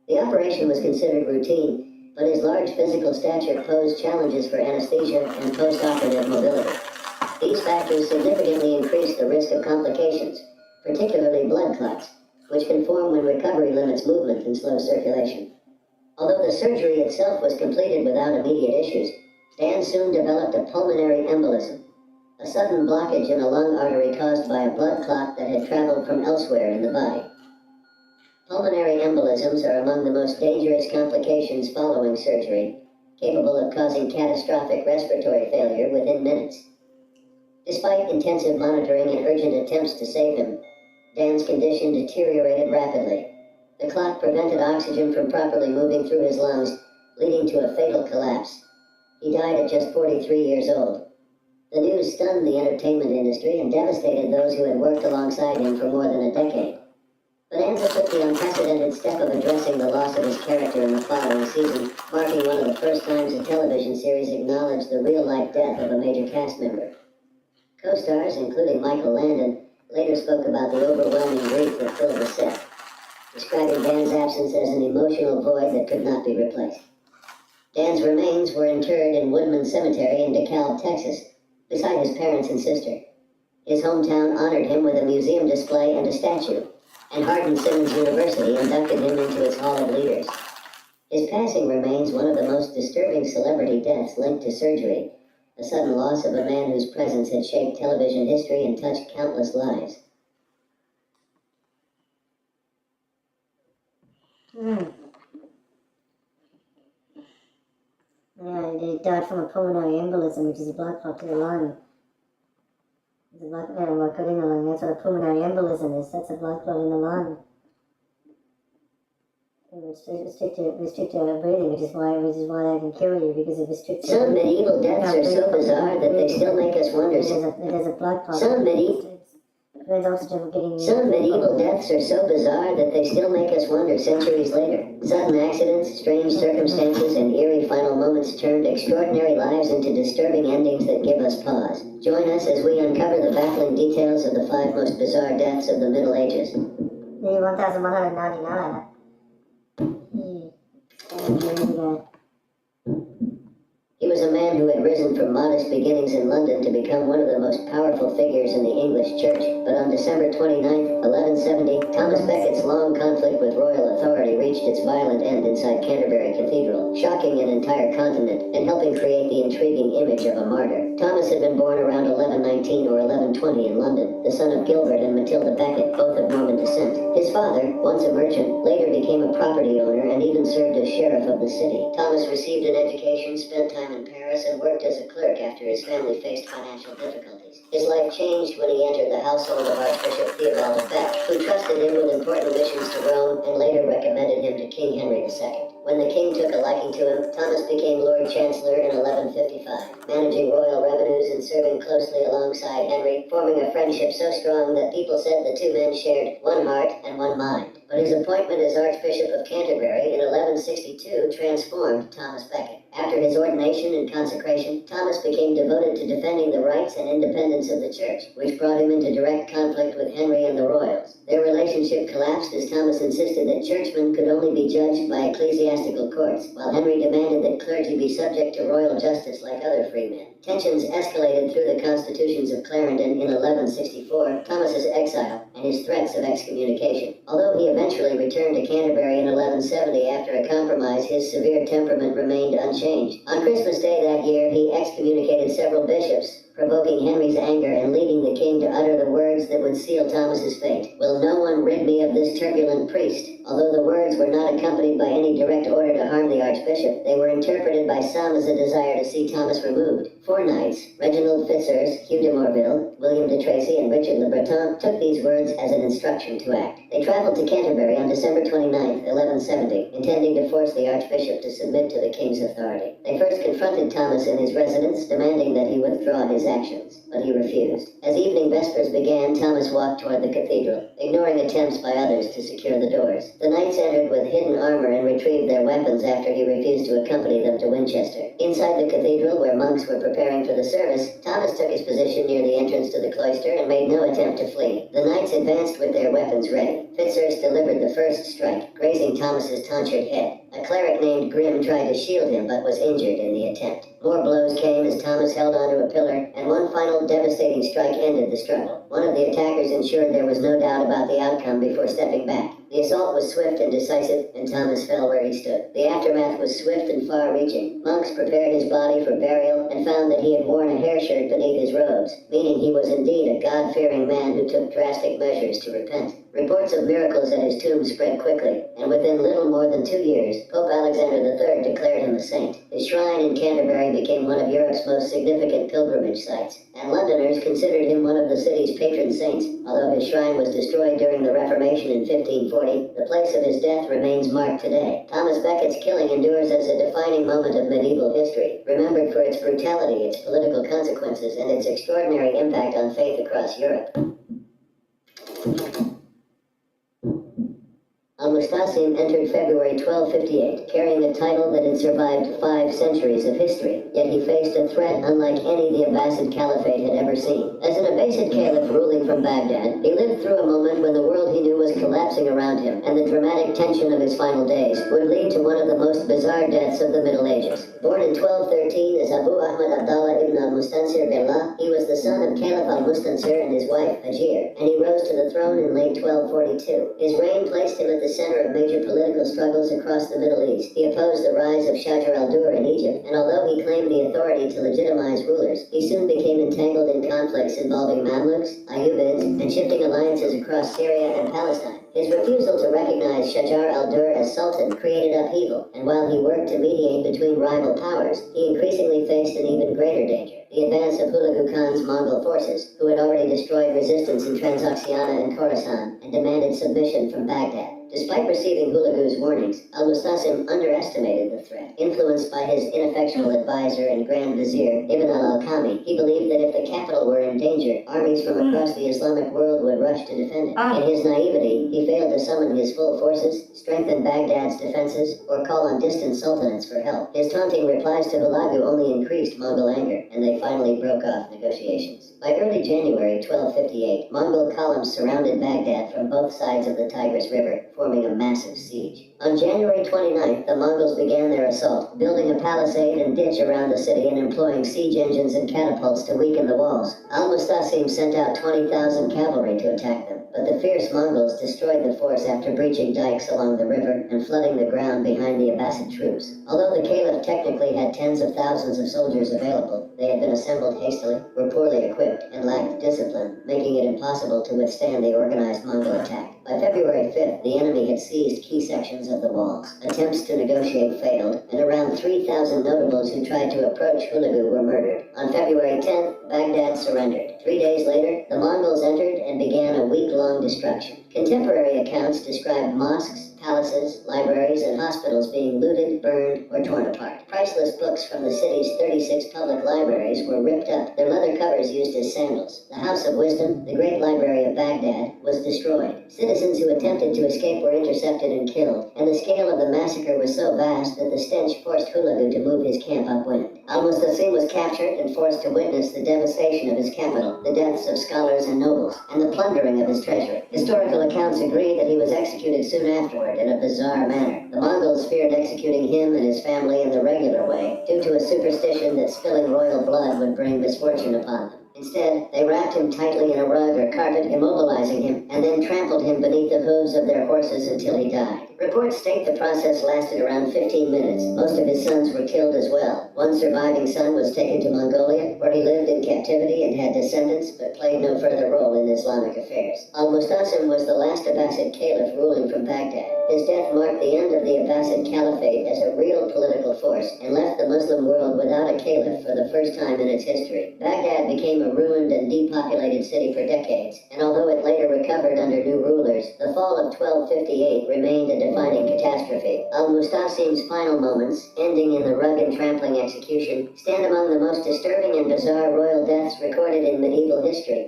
The operation was considered routine, but his large physical stature posed challenges for anesthesia and post-operative mobility. These factors significantly increased the risk of complications, particularly blood clots, which can form when recovery limits movement and slows circulation. Although the surgery itself was completed without immediate issues, Dan soon developed a pulmonary embolism, a sudden blockage in a lung artery caused by a blood clot that had traveled from elsewhere in the body. Pulmonary embolisms are among the most dangerous complications following surgery, capable of causing catastrophic respiratory failure within minutes. Despite intensive monitoring and urgent attempts to save him, Dan's condition deteriorated rapidly. The clot prevented oxygen from properly moving through his lungs, leading to a fatal collapse. He died at just 43 years old. The news stunned the entertainment industry and devastated those who had worked alongside him for more than a decade. Bonanza took the unprecedented step of addressing the loss of his character in the following season, marking one of the first times a television series acknowledged the real-life death of a major cast member. Co-stars, including Michael Landon, later spoke about the overwhelming grief that filled the set, describing Dan's absence as an emotional void that could not be replaced. Dan's remains were interred in Woodman Cemetery in DeKalb, Texas, beside his parents and sister. His hometown honored him with a museum display and a statue, and Hardin-Simmons University inducted him into its Hall of Leaders. His passing remains one of the most disturbing celebrity deaths linked to surgery, the sudden loss of a man whose presence had shaped television history and touched countless lives. Yeah, he died from a pulmonary embolism, which is a blood clot to the lung. It's a blood clot in the lung. That's what a pulmonary embolism is. That's a blood clot in the lung. It restrict your breathing, which is why they can kill you, because it restricts. Some medieval deaths are so bizarre that they still make us wonder. There's a blood clot. Some medieval deaths are so bizarre that they still make us wonder centuries later. Sudden accidents, strange circumstances, and eerie final moments turned extraordinary lives into disturbing endings that give us pause. Join us as we uncover the baffling details of the 5 most bizarre deaths of the Middle Ages. The 1199. He was a man who had risen from modest beginnings in London to become one of the most powerful figures in the English Church. But on December 29, 1170, Thomas Becket's long conflict with royal authority reached its violent end inside Canterbury Cathedral, shocking an entire continent and helping create the intriguing image of a martyr. Thomas had been born around 1119 or 1120 in London, the son of Gilbert and Matilda Becket, both of Norman descent. His father, once a merchant, later became a property owner and even served as sheriff of the city. Thomas received an education, spent time in Paris, and worked as a clerk after his family faced financial difficulties. His life changed when he entered the household of Archbishop Theobald of Bec, who trusted him with important missions to Rome and later recommended him to King Henry II. When the king took a liking to him, Thomas became Lord Chancellor in 1155, managing royal revenues and serving closely alongside Henry, forming a friendship so strong that people said the two men shared one heart and one mind. But his appointment as Archbishop of Canterbury in 1162 transformed Thomas Becket. After his ordination and consecration, Thomas became devoted to defending the rights and independence of the church, which brought him into direct conflict with Henry and the royals. Their relationship collapsed as Thomas insisted that churchmen could only be judged by ecclesiastical courts, while Henry demanded that clergy be subject to royal justice like other freemen. Tensions escalated through the constitutions of Clarendon in 1164, Thomas's exile, and his threats of excommunication. Although he eventually returned to Canterbury in 1170 after a compromise, his severe temperament remained unchanged. On Christmas Day that year, he excommunicated several bishops, provoking Henry's anger and leading the king to utter the words that would seal Thomas's fate. "Will no one rid me of this turbulent priest?" Although the words were not accompanied by any direct order to harm the archbishop, they were interpreted by some as a desire to see Thomas removed. 4 knights, Reginald Fitzurse, Hugh de Morville, William de Tracy, and Richard le Breton, took these words as an instruction to act. They traveled to Canterbury on December 29, 1170, intending to force the archbishop to submit to the king's authority. They first confronted Thomas in his residence, demanding that he withdraw his actions, but he refused. As evening vespers began, Thomas walked toward the cathedral, ignoring attempts by others to secure the doors. The knights entered with hidden armor and retrieved their weapons after he refused to accompany them to Winchester. Inside the cathedral, where monks were preparing for the service, Thomas took his position near the entrance to the cloister and made no attempt to flee. The knights advanced with their weapons ready. Fitzurse delivered the first strike, grazing Thomas's tonsured head. A cleric named Grimm tried to shield him, but was injured in the attempt. More blows came as Thomas held onto a pillar, and one final devastating strike ended the struggle. One of the attackers ensured there was no doubt about the outcome before stepping back. The assault was swift and decisive, and Thomas fell where he stood. The aftermath was swift and far-reaching. Monks prepared his body for burial and found that he had worn a hair shirt beneath his robes, meaning he was indeed a God-fearing man who took drastic measures to repent. Reports of miracles at his tomb spread quickly, and within little more than 2 years, Pope Alexander III declared him a saint. His shrine in Canterbury became one of Europe's most significant pilgrimage sites, and Londoners considered him one of the city's patron saints. Although his shrine was destroyed during the Reformation in 1540, the place of his death remains marked today. Thomas Becket's killing endures as a defining moment of medieval history, remembered for its brutality, its political consequences, and its extraordinary impact on faith across Europe. Al-Mustasim entered February 1258, carrying a title that had survived 5 centuries of history, yet he faced a threat unlike any the Abbasid Caliphate had ever seen. As an Abbasid caliph ruling from Baghdad, he lived through a moment when the world he knew was collapsing around him, and the dramatic tension of his final days would lead to one of the most bizarre deaths of the Middle Ages. Born in 1213 as Abu Ahmad Abdallah ibn al-Mustansir Billah, he was the son of Caliph al-Mustansir and his wife, Hajir, and he rose to the throne in late 1242. His reign placed him at the center of major political struggles across the Middle East. He opposed the rise of Shajar al-Dur in Egypt, and although he claimed the authority to legitimize rulers, he soon became entangled in conflicts involving Mamluks, Ayyubids, and shifting alliances across Syria and Palestine. His refusal to recognize Shajar al-Dur as sultan created upheaval, and while he worked to mediate between rival powers, he increasingly faced an even greater danger: the advance of Hulagu Khan's Mongol forces, who had already destroyed resistance in Transoxiana and Khorasan and demanded submission from Baghdad. Despite receiving Hulagu's warnings, al-Mustasim underestimated the threat. Influenced by his ineffectual advisor and Grand Vizier, Ibn al-Alqami, he believed that if the capital were in danger, armies from across the Islamic world would rush to defend it. In his naivety, he failed to summon his full forces, strengthen Baghdad's defenses, or call on distant sultanates for help. His taunting replies to Hulagu only increased Mongol anger, and they finally broke off negotiations. By early January 1258, Mongol columns surrounded Baghdad from both sides of the Tigris River, forming a massive siege. On January 29th, the Mongols began their assault, building a palisade and ditch around the city and employing siege engines and catapults to weaken the walls. Al-Mustasim sent out 20,000 cavalry to attack them. but the fierce Mongols destroyed the force after breaching dikes along the river and flooding the ground behind the Abbasid troops. Although the Caliph technically had tens of thousands of soldiers available, they had been assembled hastily, were poorly equipped, and lacked discipline, making it impossible to withstand the organized Mongol attack. By February 5th, the enemy had seized key sections of the walls. Attempts to negotiate failed, and around 3,000 notables who tried to approach Hulagu were murdered. On February 10th, Baghdad surrendered. 3 days later, the Mongols entered and began a week-long destruction. Contemporary accounts describe mosques, palaces, libraries, and hospitals being looted, burned, or torn apart. Priceless books from the city's 36 public libraries were ripped up, their leather covers used as sandals. The House of Wisdom, the great library of Baghdad, was destroyed. Citizens who attempted to escape were intercepted and killed, and the scale of the massacre was so vast that the stench forced Hulagu to move his camp upwind. Al-Mustasim was captured and forced to witness the devastation of his capital, the deaths of scholars and nobles, and the plundering of his treasury. Historical accounts agree that he was executed soon afterward in a bizarre manner. The Mongols feared executing him and his family in the regular way, due to a superstition that spilling royal blood would bring misfortune upon them. Instead, they wrapped him tightly in a rug or carpet, immobilizing him, and then trampled him beneath the hooves of their horses until he died. Reports state the process lasted around 15 minutes. Most of his sons were killed as well. One surviving son was taken to Mongolia, where he lived in captivity and had descendants, but played no further role in Islamic affairs. Al-Mustasim was the last Abbasid caliph ruling from Baghdad. His death marked the end of the Abbasid Caliphate as a real political force and left the Muslim world without a caliph for the first time in its history. Baghdad became a ruined and depopulated city for decades, and although it later recovered under new rulers, the fall of 1258 remained a defining catastrophe. Al-Mustasim's final moments, ending in the rug and trampling execution, stand among the most disturbing and bizarre royal deaths recorded in medieval history.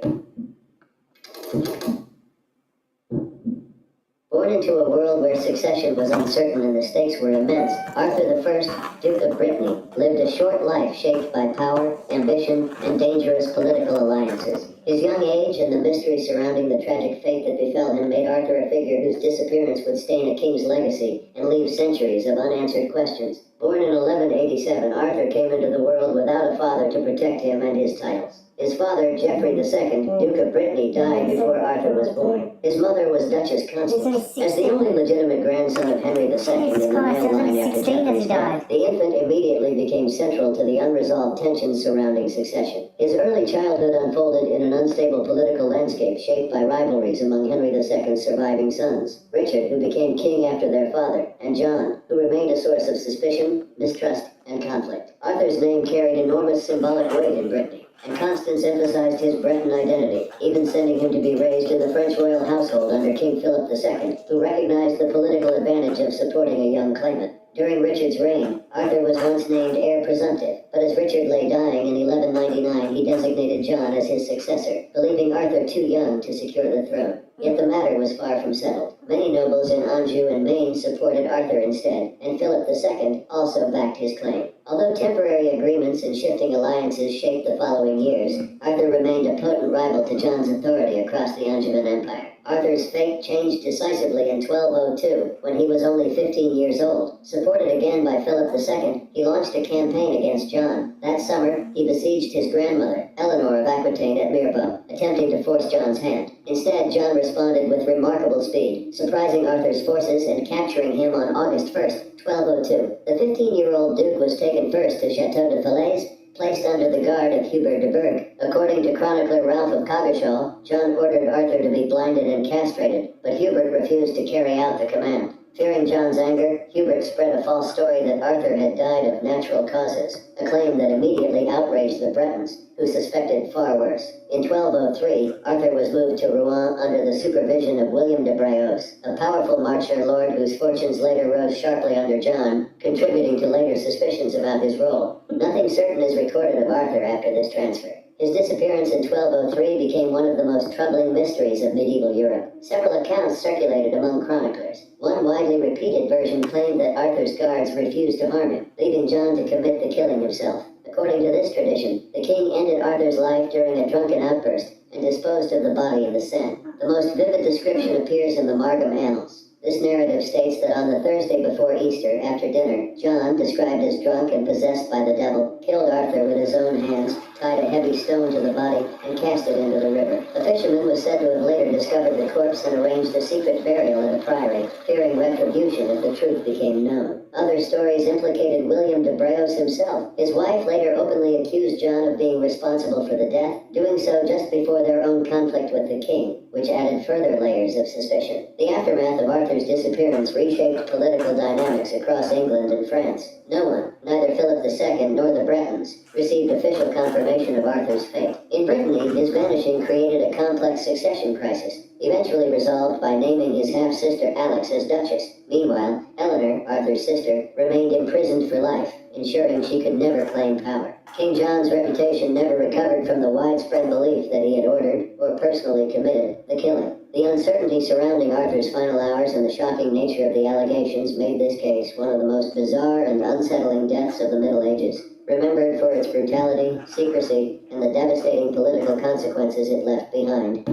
Born into a world where succession was uncertain and the stakes were immense, Arthur I, Duke of Brittany, lived a short life shaped by power, ambition, and dangerous political alliances. His young age and the mystery surrounding the tragic fate that befell him made Arthur a figure whose disappearance would stain a king's legacy and leave centuries of unanswered questions. Born in 1187, Arthur came into the world without a father to protect him and his titles. His father, Geoffrey II, Duke of Brittany, died before Arthur was born. His mother was Duchess Constance. As the only legitimate grandson of Henry II in the male line after Geoffrey's death, the infant immediately became central to the unresolved tensions surrounding succession. His early childhood unfolded in an unstable political landscape shaped by rivalries among Henry II's surviving sons, Richard, who became king after their father, and John, who remained a source of suspicion, mistrust, and conflict. Arthur's name carried enormous symbolic weight in Brittany, and Constance emphasized his Breton identity, even sending him to be raised in the French royal household under King Philip II, who recognized the political advantage of supporting a young claimant. During Richard's reign, Arthur was once named heir presumptive, but as Richard lay dying in 1199, he designated John as his successor, believing Arthur too young to secure the throne. Yet the matter was far from settled. Many nobles in Anjou and Maine supported Arthur instead, and Philip II also backed his claim. Although temporary agreements and shifting alliances shaped the following years, Arthur remained a potent rival to John's authority across the Angevin Empire. Arthur's fate changed decisively in 1202, when he was only 15 years old. Supported again by Philip II, he launched a campaign against John. That summer, he besieged his grandmother, Eleanor of Aquitaine, at Mirbeau, attempting to force John's hand. Instead, John responded with remarkable speed, surprising Arthur's forces and capturing him on August 1st, 1202. The 15-year-old Duke was taken first to Chateau de Falaise, placed under the guard of Hubert de Burgh. According to chronicler Ralph of Coggeshall, John ordered Arthur to be blinded and castrated, but Hubert refused to carry out the command. Fearing John's anger, Hubert spread a false story that Arthur had died of natural causes, a claim that immediately outraged the Bretons, who suspected far worse. In 1203, Arthur was moved to Rouen under the supervision of William de Braos, a powerful marcher lord whose fortunes later rose sharply under John, contributing to later suspicions about his role. Nothing certain is recorded of Arthur after this transfer. His disappearance in 1203 became one of the most troubling mysteries of medieval Europe. Several accounts circulated among chroniclers. One widely repeated version claimed that Arthur's guards refused to harm him, leaving John to commit the killing himself. According to this tradition, the king ended Arthur's life during a drunken outburst and disposed of the body in the Seine. The most vivid description appears in the Margam Annals. This narrative states that on the Thursday before Easter, after dinner, John, described as drunk and possessed by the devil, killed Arthur with his own hands, tied a heavy stone to the body, and cast it into the river. The fisherman was said to have later discovered the corpse and arranged a secret burial at a priory, fearing retribution if the truth became known. Other stories implicated William de Breos himself. His wife later openly accused John of being responsible for the death, doing so just before their own conflict with the king, which added further layers of suspicion. The aftermath of Arthur's disappearance reshaped political dynamics across England and France. No one, neither Philip II nor the Bretons, received official confirmation of Arthur's fate. In Brittany, his vanishing created a complex succession crisis, eventually resolved by naming his half-sister Alex as Duchess. Meanwhile, Eleanor, Arthur's sister, remained imprisoned for life, ensuring she could never claim power. King John's reputation never recovered from the widespread belief that he had ordered or personally committed the killing. The uncertainty surrounding Arthur's final hours and the shocking nature of the allegations made this case one of the most bizarre and unsettling deaths of the Middle Ages, remembered for its brutality, secrecy, and the devastating political consequences it left behind.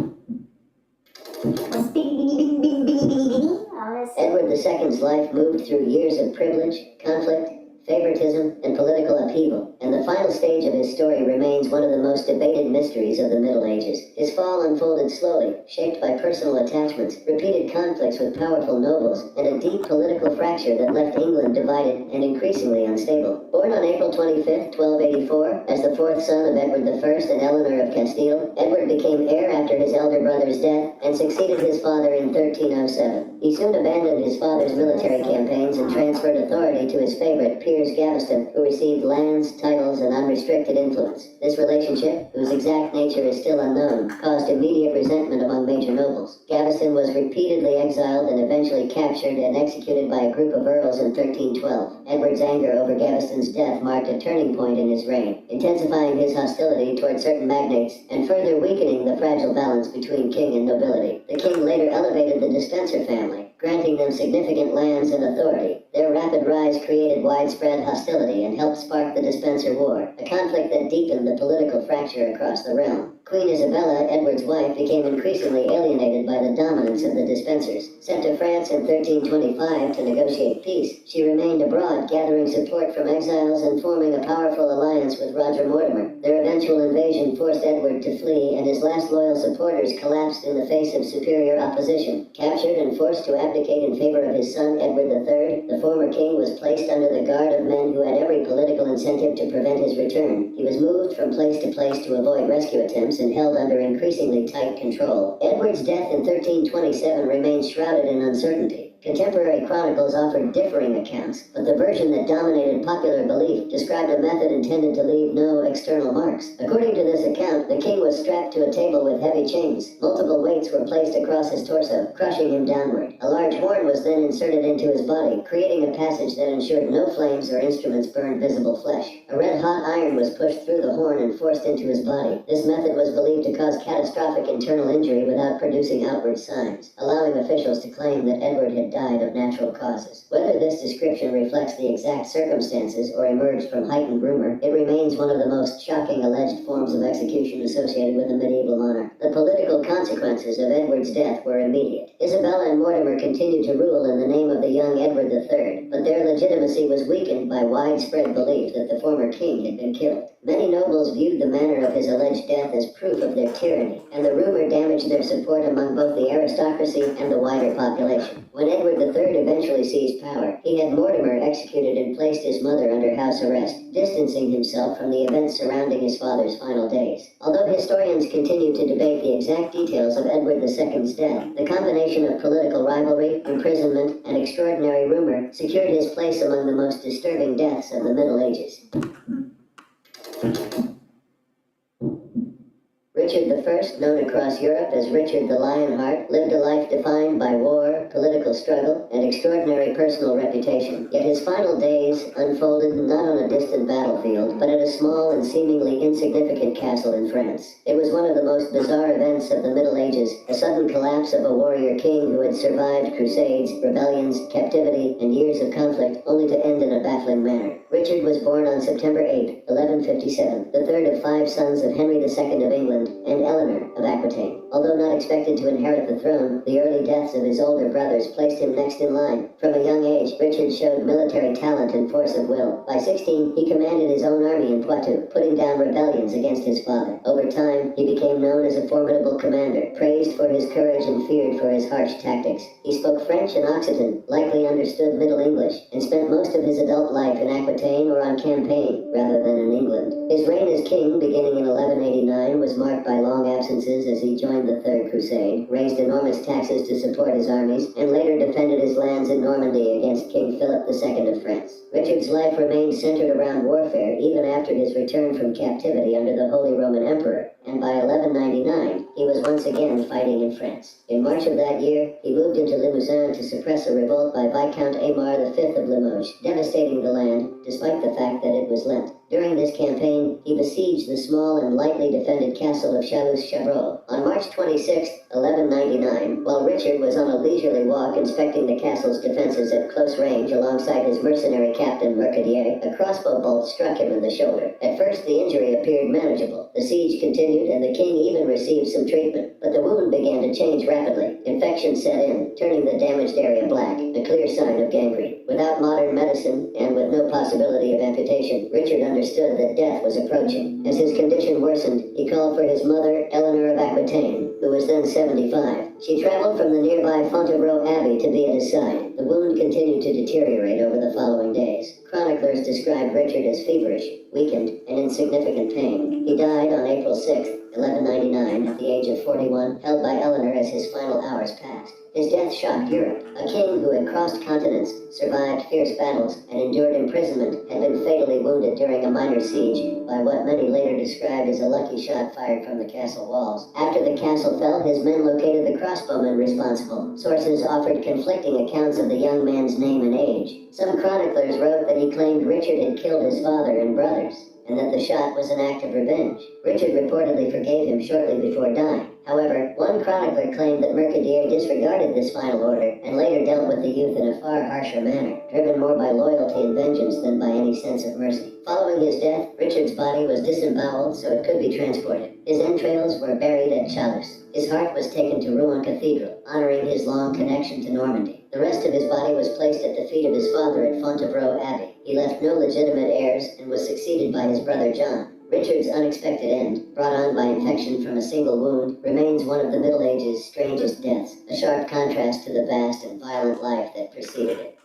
Edward II's life moved through years of privilege, conflict, favoritism, and political upheaval, and the final stage of his story remains one of the most debated mysteries of the Middle Ages. His fall unfolded slowly, shaped by personal attachments, repeated conflicts with powerful nobles, and a deep political fracture that left England divided and increasingly unstable. Born on April 25, 1284, as the fourth son of Edward I and Eleanor of Castile, Edward became heir after his elder brother's death and succeeded his father in 1307. He soon abandoned his father's military campaigns and transferred authority to his favorite, Piers Gaveston, who received lands, titles, and unrestricted influence. This relationship, whose exact nature is still unknown, caused immediate resentment among major nobles. Gaveston was repeatedly exiled and eventually captured and executed by a group of earls in 1312. Edward's anger over Gaveston's death marked a turning point in his reign, intensifying his hostility toward certain magnates and further weakening the fragile balance between king and nobility. The king later elevated the Despencer family, granting them significant lands and authority. Their rapid rise created widespread hostility and helped spark the Despencer War, a conflict that deepened the political fracture across the realm. Queen Isabella, Edward's wife, became increasingly alienated by the dominance of the Despensers. Sent to France in 1325 to negotiate peace, she remained abroad, gathering support from exiles and forming a powerful alliance with Roger Mortimer. Their eventual invasion forced Edward to flee, and his last loyal supporters collapsed in the face of superior opposition. Captured and forced to abdicate in favor of his son Edward III, the former king was placed under the guard of men who had every political incentive to prevent his return. He was moved from place to avoid rescue attempts and held under increasingly tight control. Edward's death in 1327 remains shrouded in uncertainty. Contemporary chronicles offered differing accounts, but the version that dominated popular belief described a method intended to leave no external marks. According to this account, the king was strapped to a table with heavy chains. Multiple weights were placed across his torso, crushing him downward. A large horn was then inserted into his body, creating a passage that ensured no flames or instruments burned visible flesh. A red-hot iron was pushed through the horn and forced into his body. This method was believed to cause catastrophic internal injury without producing outward signs, allowing officials to claim that Edward had died of natural causes. Whether this description reflects the exact circumstances or emerged from heightened rumor, it remains one of the most shocking alleged forms of execution associated with a medieval monarch. The political consequences of Edward's death were immediate. Isabella and Mortimer continued to rule in the name of the young Edward III, but their legitimacy was weakened by widespread belief that the former king had been killed. Many nobles viewed the manner of his alleged death as proof of their tyranny, and the rumor damaged their support among both the aristocracy and the wider population. When Edward III eventually seized power, he had Mortimer executed and placed his mother under house arrest, distancing himself from the events surrounding his father's final days. Although historians continue to debate the exact details of Edward II's death, the combination of political rivalry, imprisonment, and extraordinary rumor secured his place among the most disturbing deaths of the Middle Ages. Richard I, known across Europe as Richard the Lionheart, lived a life defined by war, political struggle, and extraordinary personal reputation. Yet his final days unfolded not on a distant battlefield, but at a small and seemingly insignificant castle in France. It was one of the most bizarre events of the Middle Ages, a sudden collapse of a warrior king who had survived crusades, rebellions, captivity, and years of conflict, only to end in a baffling manner. Richard was born on September 8, 1157, the third of 5 sons of Henry II of England and Eleanor of Aquitaine. Although not expected to inherit the throne, the early deaths of his older brothers placed him next in line. From a young age, Richard showed military talent and force of will. By 16, he commanded his own army in Poitou, putting down rebellions against his father. Over time, he became known as a formidable commander, praised for his courage and feared for his harsh tactics. He spoke French and Occitan, likely understood Middle English, and spent most of his adult life in Aquitaine or on campaign, rather than in England. His reign as king, beginning in 1189, was marked by long absences as he joined the Third Crusade, raised enormous taxes to support his armies, and later defended his lands in Normandy against King Philip II of France. Richard's life remained centered around warfare even after his return from captivity under the Holy Roman Emperor, and by 1199, he was once again fighting in France. In March of that year, he moved into Limousin to suppress a revolt by Viscount Aymar V of Limoges, devastating the land, despite the fact that it was Lent. During this campaign, he besieged the small and lightly defended castle of Chalus-Chabrol. On March 26, 1199, while Richard was on a leisurely walk inspecting the castle's defenses at close range alongside his mercenary captain Mercadier, a crossbow bolt struck him in the shoulder. At first, the injury appeared manageable. The siege continued, and the king even received some treatment. But the wound began to change rapidly. Infection set in, turning the damaged area black, a clear sign of gangrene. Without modern medicine, and with no possibility of amputation, Richard understood that death was approaching. As his condition worsened, he called for his mother, Eleanor of Aquitaine, who was then 75. She traveled from the nearby Fontevraud Abbey to be at his side. The wound continued to deteriorate over the following days. Chroniclers described Richard as feverish, weakened, and in significant pain. He died on April 6, 1199, at the age of 41, held by Eleanor as his final hours passed. His death shocked Europe. A king who had crossed continents, survived fierce battles, and endured imprisonment had been fatally wounded during a minor siege by what many later described as a lucky shot fired from the castle walls. After the castle fell, his men located the crossbowmen responsible. Sources offered conflicting accounts of the young man's name and age. Some chroniclers wrote that he claimed Richard had killed his father and brothers, and that the shot was an act of revenge. Richard reportedly forgave him shortly before dying. However, one chronicler claimed that Mercadier disregarded this final order and later dealt with the youth in a far harsher manner, driven more by loyalty and vengeance than by any sense of mercy. Following his death, Richard's body was disemboweled so it could be transported. His entrails were buried at Chalus. His heart was taken to Rouen Cathedral, honoring his long connection to Normandy. The rest of his body was placed at the feet of his father at Fontevraud Abbey. He left no legitimate heirs and was succeeded by his brother John. Richard's unexpected end, brought on by infection from a single wound, remains one of the Middle Ages' strangest deaths, a sharp contrast to the vast and violent life that preceded it.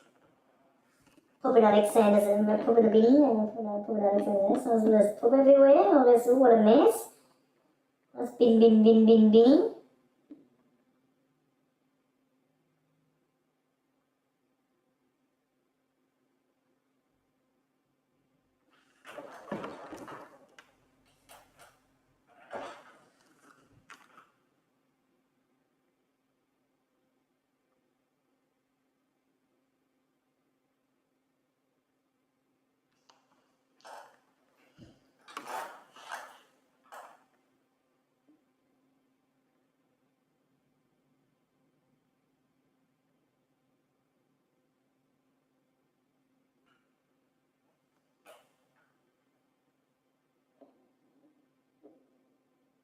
Puppet Alexander's and puppet Billy, puppet Alexander, so there's poop everywhere, or there's what a mess. There's bin.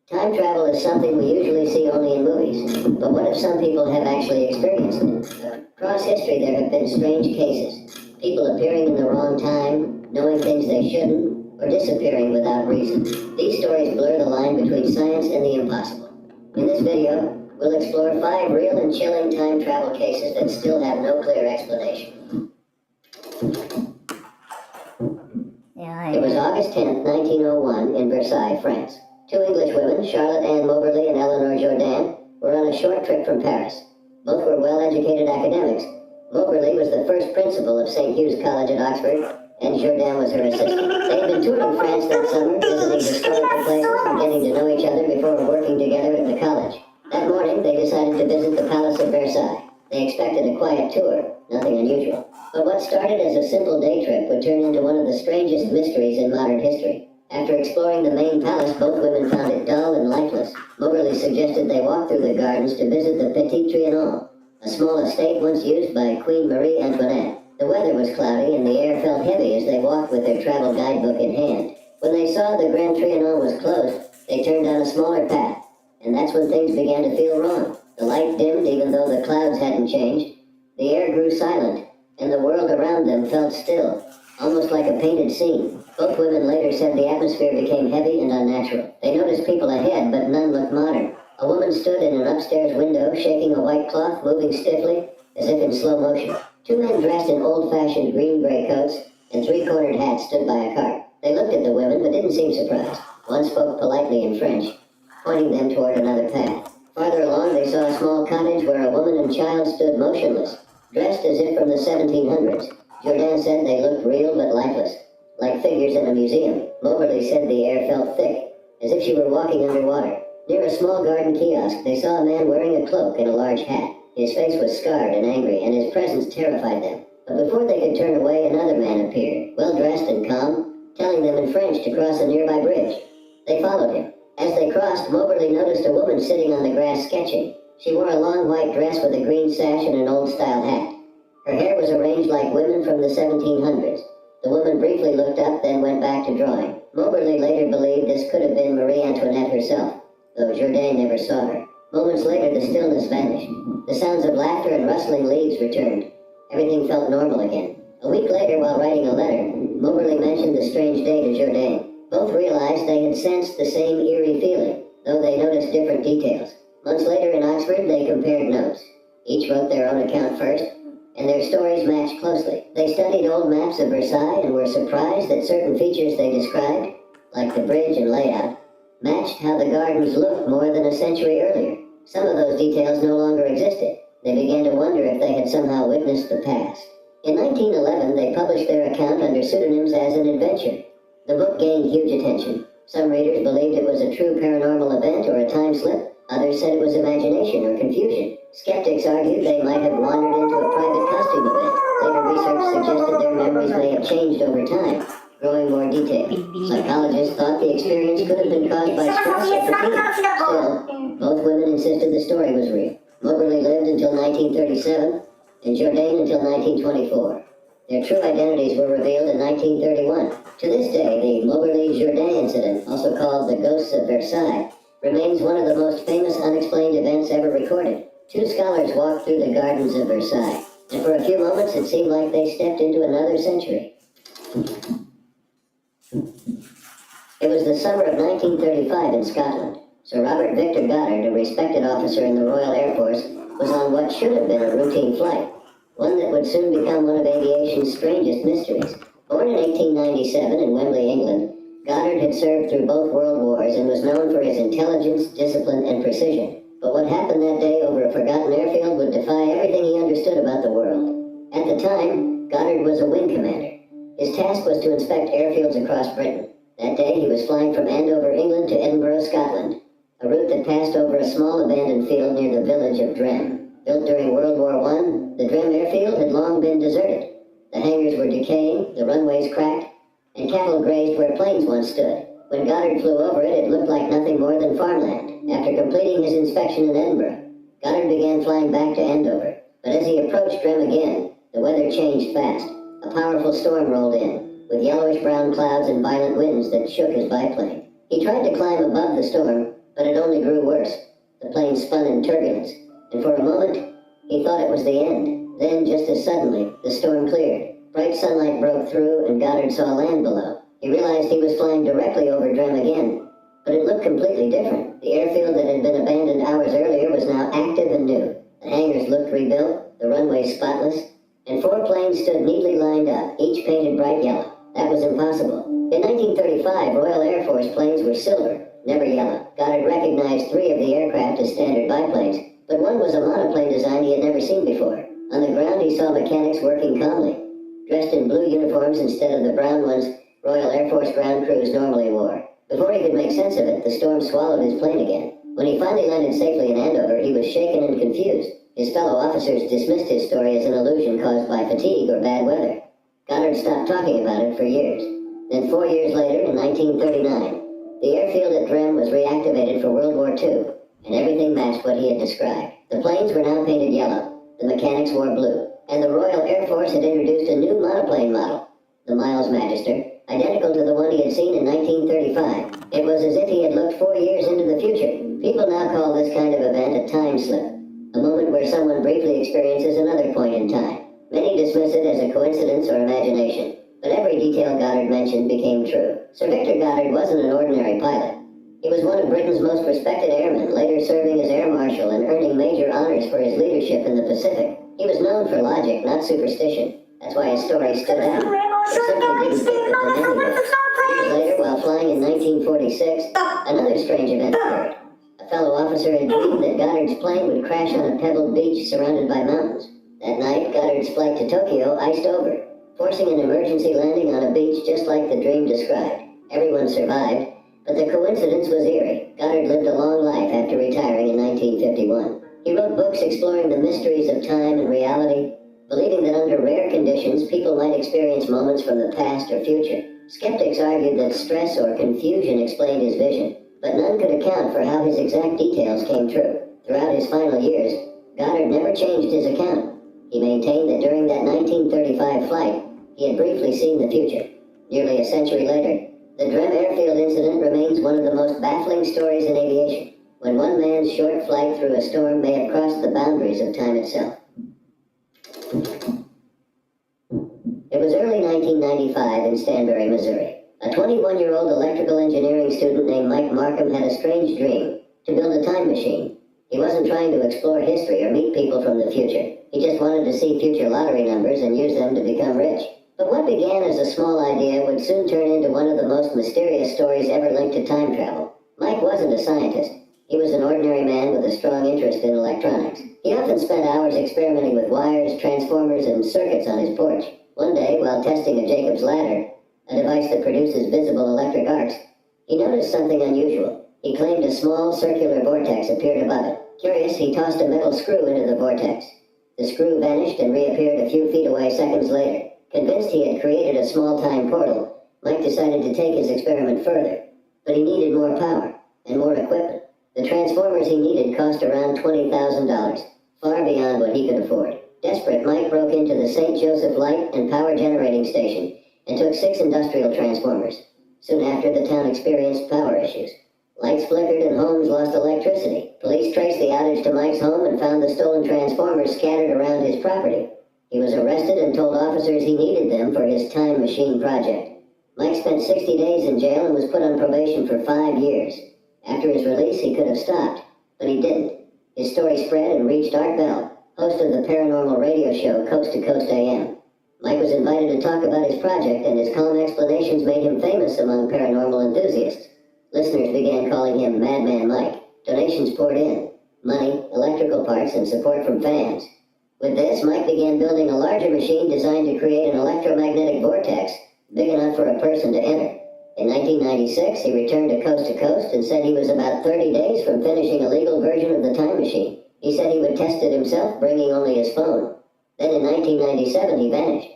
Time travel is something we usually see only in movies, but what if some people have actually experienced it? Across history there have been strange cases. People appearing in the wrong time, knowing things they shouldn't, or disappearing without reason. These stories blur the line between science and the impossible. In this video, we'll explore 5 real and chilling time travel cases that still have no clear explanation. It was August 10, 1901, in Versailles, France. 2 English women, Charlotte Ann Moberly and Eleanor Jourdain, were on a short trip from Paris. Both were well-educated academics. Moberly was the first principal of St. Hugh's College at Oxford, and Jourdain was her assistant. They had been touring France that summer, visiting historical places and getting to know each other before working together at the college. That morning, they decided to visit the Palace of Versailles. They expected a quiet tour, nothing unusual. But what started as a simple day trip would turn into one of the strangest mysteries in modern history. After exploring the main palace, both women found it dull and lifeless. Moberly suggested they walk through the gardens to visit the Petit Trianon, a small estate once used by Queen Marie Antoinette. The weather was cloudy and the air felt heavy as they walked with their travel guidebook in hand. When they saw the Grand Trianon was closed, they turned down a smaller path. And that's when things began to feel wrong. The light dimmed even though the clouds hadn't changed. The air grew silent, and the world around them felt still, almost like a painted scene. Both women later said the atmosphere became heavy and unnatural. They noticed people ahead, but none looked modern. A woman stood in an upstairs window, shaking a white cloth, moving stiffly, as if in slow motion. Two men dressed in old-fashioned green-gray coats and three-cornered hats stood by a cart. They looked at the women, but didn't seem surprised. One spoke politely in French, pointing them toward another path. Farther along, they saw a small cottage where a woman and child stood motionless, dressed as if from the 1700s. Jourdain said they looked real but lifeless, like figures in a museum. Moberly said the air felt thick, as if she were walking underwater. Near a small garden kiosk, they saw a man wearing a cloak and a large hat. His face was scarred and angry, and his presence terrified them. But before they could turn away, another man appeared, well-dressed and calm, telling them in French to cross a nearby bridge. They followed him. As they crossed, Moberly noticed a woman sitting on the grass sketching. She wore a long white dress with a green sash and an old-style hat. Her hair was arranged like women from the 1700s. The woman briefly looked up, then went back to drawing. Moberly later believed this could have been Marie Antoinette herself, though Jourdain never saw her. Moments later, the stillness vanished. The sounds of laughter and rustling leaves returned. Everything felt normal again. A week later, while writing a letter, Moberly mentioned the strange day to Jourdain. Both realized they had sensed the same eerie feeling, though they noticed different details. Months later in Oxford, they compared notes. Each wrote their own account first, and their stories matched closely. They studied old maps of Versailles and were surprised that certain features they described, like the bridge and layout, matched how the gardens looked more than a century earlier. Some of those details no longer existed. They began to wonder if they had somehow witnessed the past. In 1911, they published their account under pseudonyms as an adventure. The book gained huge attention. Some readers believed it was a true paranormal event or a time slip. Others said it was imagination or confusion. Skeptics argued they might have wandered into a private costume event. Later research suggested their memories may have changed over time, growing more detailed. Psychologists thought the experience could have been caused by stress or fatigue. Still, both women insisted the story was real. Moberly lived until 1937, and Jourdain until 1924. Their true identities were revealed in 1931. To this day, the Moberly-Jourdain incident, also called the Ghosts of Versailles, remains one of the most famous unexplained events ever recorded. Two scholars walked through the gardens of Versailles, and for a few moments it seemed like they stepped into another century. It was the summer of 1935 in Scotland. Sir Robert Victor Goddard, a respected officer in the Royal Air Force, was on what should have been a routine flight, one that would soon become one of aviation's strangest mysteries. Born in 1897 in Wembley, England, Goddard had served through both world wars and was known for his intelligence, discipline, and precision. But what happened that day over a forgotten airfield would defy everything he understood about the world. At the time, Goddard was a wing commander. His task was to inspect airfields across Britain. That day, he was flying from Andover, England to Edinburgh, Scotland, a route that passed over a small abandoned field near the village of Drem. Built during World War I, the Drem airfield had long been deserted. The hangars were decaying, the runways cracked, and cattle grazed where planes once stood. When Goddard flew over it, it looked like nothing more than farmland. After completing his inspection in Edinburgh, Goddard began flying back to Andover. But as he approached Drem again, the weather changed fast. A powerful storm rolled in, with yellowish-brown clouds and violent winds that shook his biplane. He tried to climb above the storm, but it only grew worse. The plane spun in turbulence, and for a moment, he thought it was the end. Then, just as suddenly, the storm cleared. Bright sunlight broke through, and Goddard saw land below. He realized he was flying directly over Drem again, but it looked completely different. The airfield that had been abandoned hours earlier was now active and new. The hangars looked rebuilt, the runways spotless, and 4 planes stood neatly lined up, each painted bright yellow. That was impossible. In 1935, Royal Air Force planes were silver, never yellow. Goddard recognized 3 of the aircraft as standard biplanes, but one was a monoplane design he had never seen before. On the ground, he saw mechanics working calmly, dressed in blue uniforms instead of the brown ones Royal Air Force ground crews normally wore. Before he could make sense of it, the storm swallowed his plane again. When he finally landed safely in Andover, he was shaken and confused. His fellow officers dismissed his story as an illusion caused by fatigue or bad weather. Goddard stopped talking about it for years. Then 4 years later, in 1939, the airfield at Drem was reactivated for World War II, and everything matched what he had described. The planes were now painted yellow, the mechanics wore blue, and the Royal Air Force had introduced a new monoplane model, the Miles Magister, identical to the one he had seen in 1935. It was as if he had looked 4 years into the future. People now call this kind of event a time slip, a moment where someone briefly experiences another point in time. Many dismiss it as a coincidence or imagination, but every detail Goddard mentioned became true. Sir Victor Goddard wasn't an ordinary pilot. He was one of Britain's most respected airmen, later serving as Air Marshal and earning major honors for his leadership in the Pacific. He was known for logic, not superstition. That's why his story stood out. It simply didn't fit the menu. Years later, while flying in 1946, another strange event occurred. A fellow officer had dreamed that Goddard's plane would crash on a pebbled beach surrounded by mountains. That night, Goddard's flight to Tokyo iced over, forcing an emergency landing on a beach just like the dream described. Everyone survived, but the coincidence was eerie. Goddard lived a long life after retiring in 1951. He wrote books exploring the mysteries of time and reality, believing that under rare conditions, people might experience moments from the past or future. Skeptics argued that stress or confusion explained his vision, but none could account for how his exact details came true. Throughout his final years, Goddard never changed his account. He maintained that during that 1935 flight, he had briefly seen the future. Nearly a century later, the Drem airfield incident remains one of the most baffling stories in aviation, when one man's short flight through a storm may have crossed the boundaries of time itself. It was early 1995 in Stanbury, Missouri. A 21-year-old electrical engineering student named Mike Markham had a strange dream: to build a time machine. He wasn't trying to explore history or meet people from the future. He just wanted to see future lottery numbers and use them to become rich. But what began as a small idea would soon turn into one of the most mysterious stories ever linked to time travel. Mike wasn't a scientist. He was an ordinary man with a strong interest in electronics. He often spent hours experimenting with wires, transformers, and circuits on his porch. One day, while testing a Jacob's ladder, a device that produces visible electric arcs, he noticed something unusual. He claimed a small circular vortex appeared above it. Curious, he tossed a metal screw into the vortex. The screw vanished and reappeared a few feet away seconds later. Convinced he had created a small-time portal, Mike decided to take his experiment further. But he needed more power and more equipment. The transformers he needed cost around $20,000, far beyond what he could afford. Desperate, Mike broke into the St. Joseph Light and Power Generating Station and took 6 industrial transformers. Soon after, the town experienced power issues. Lights flickered and homes lost electricity. Police traced the outage to Mike's home and found the stolen transformers scattered around his property. He was arrested and told officers he needed them for his time machine project. Mike spent 60 days in jail and was put on probation for 5 years. After his release, he could have stopped, but he didn't. His story spread and reached Art Bell, host of the paranormal radio show Coast to Coast AM. Mike was invited to talk about his project, and his calm explanations made him famous among paranormal enthusiasts. Listeners began calling him Madman Mike. Donations poured in: money, electrical parts, and support from fans. With this, Mike began building a larger machine designed to create an electromagnetic vortex big enough for a person to enter. In 1996, he returned to Coast and said he was about 30 days from finishing a legal version of the time machine. He said he would test it himself, bringing only his phone. Then in 1997, he vanished.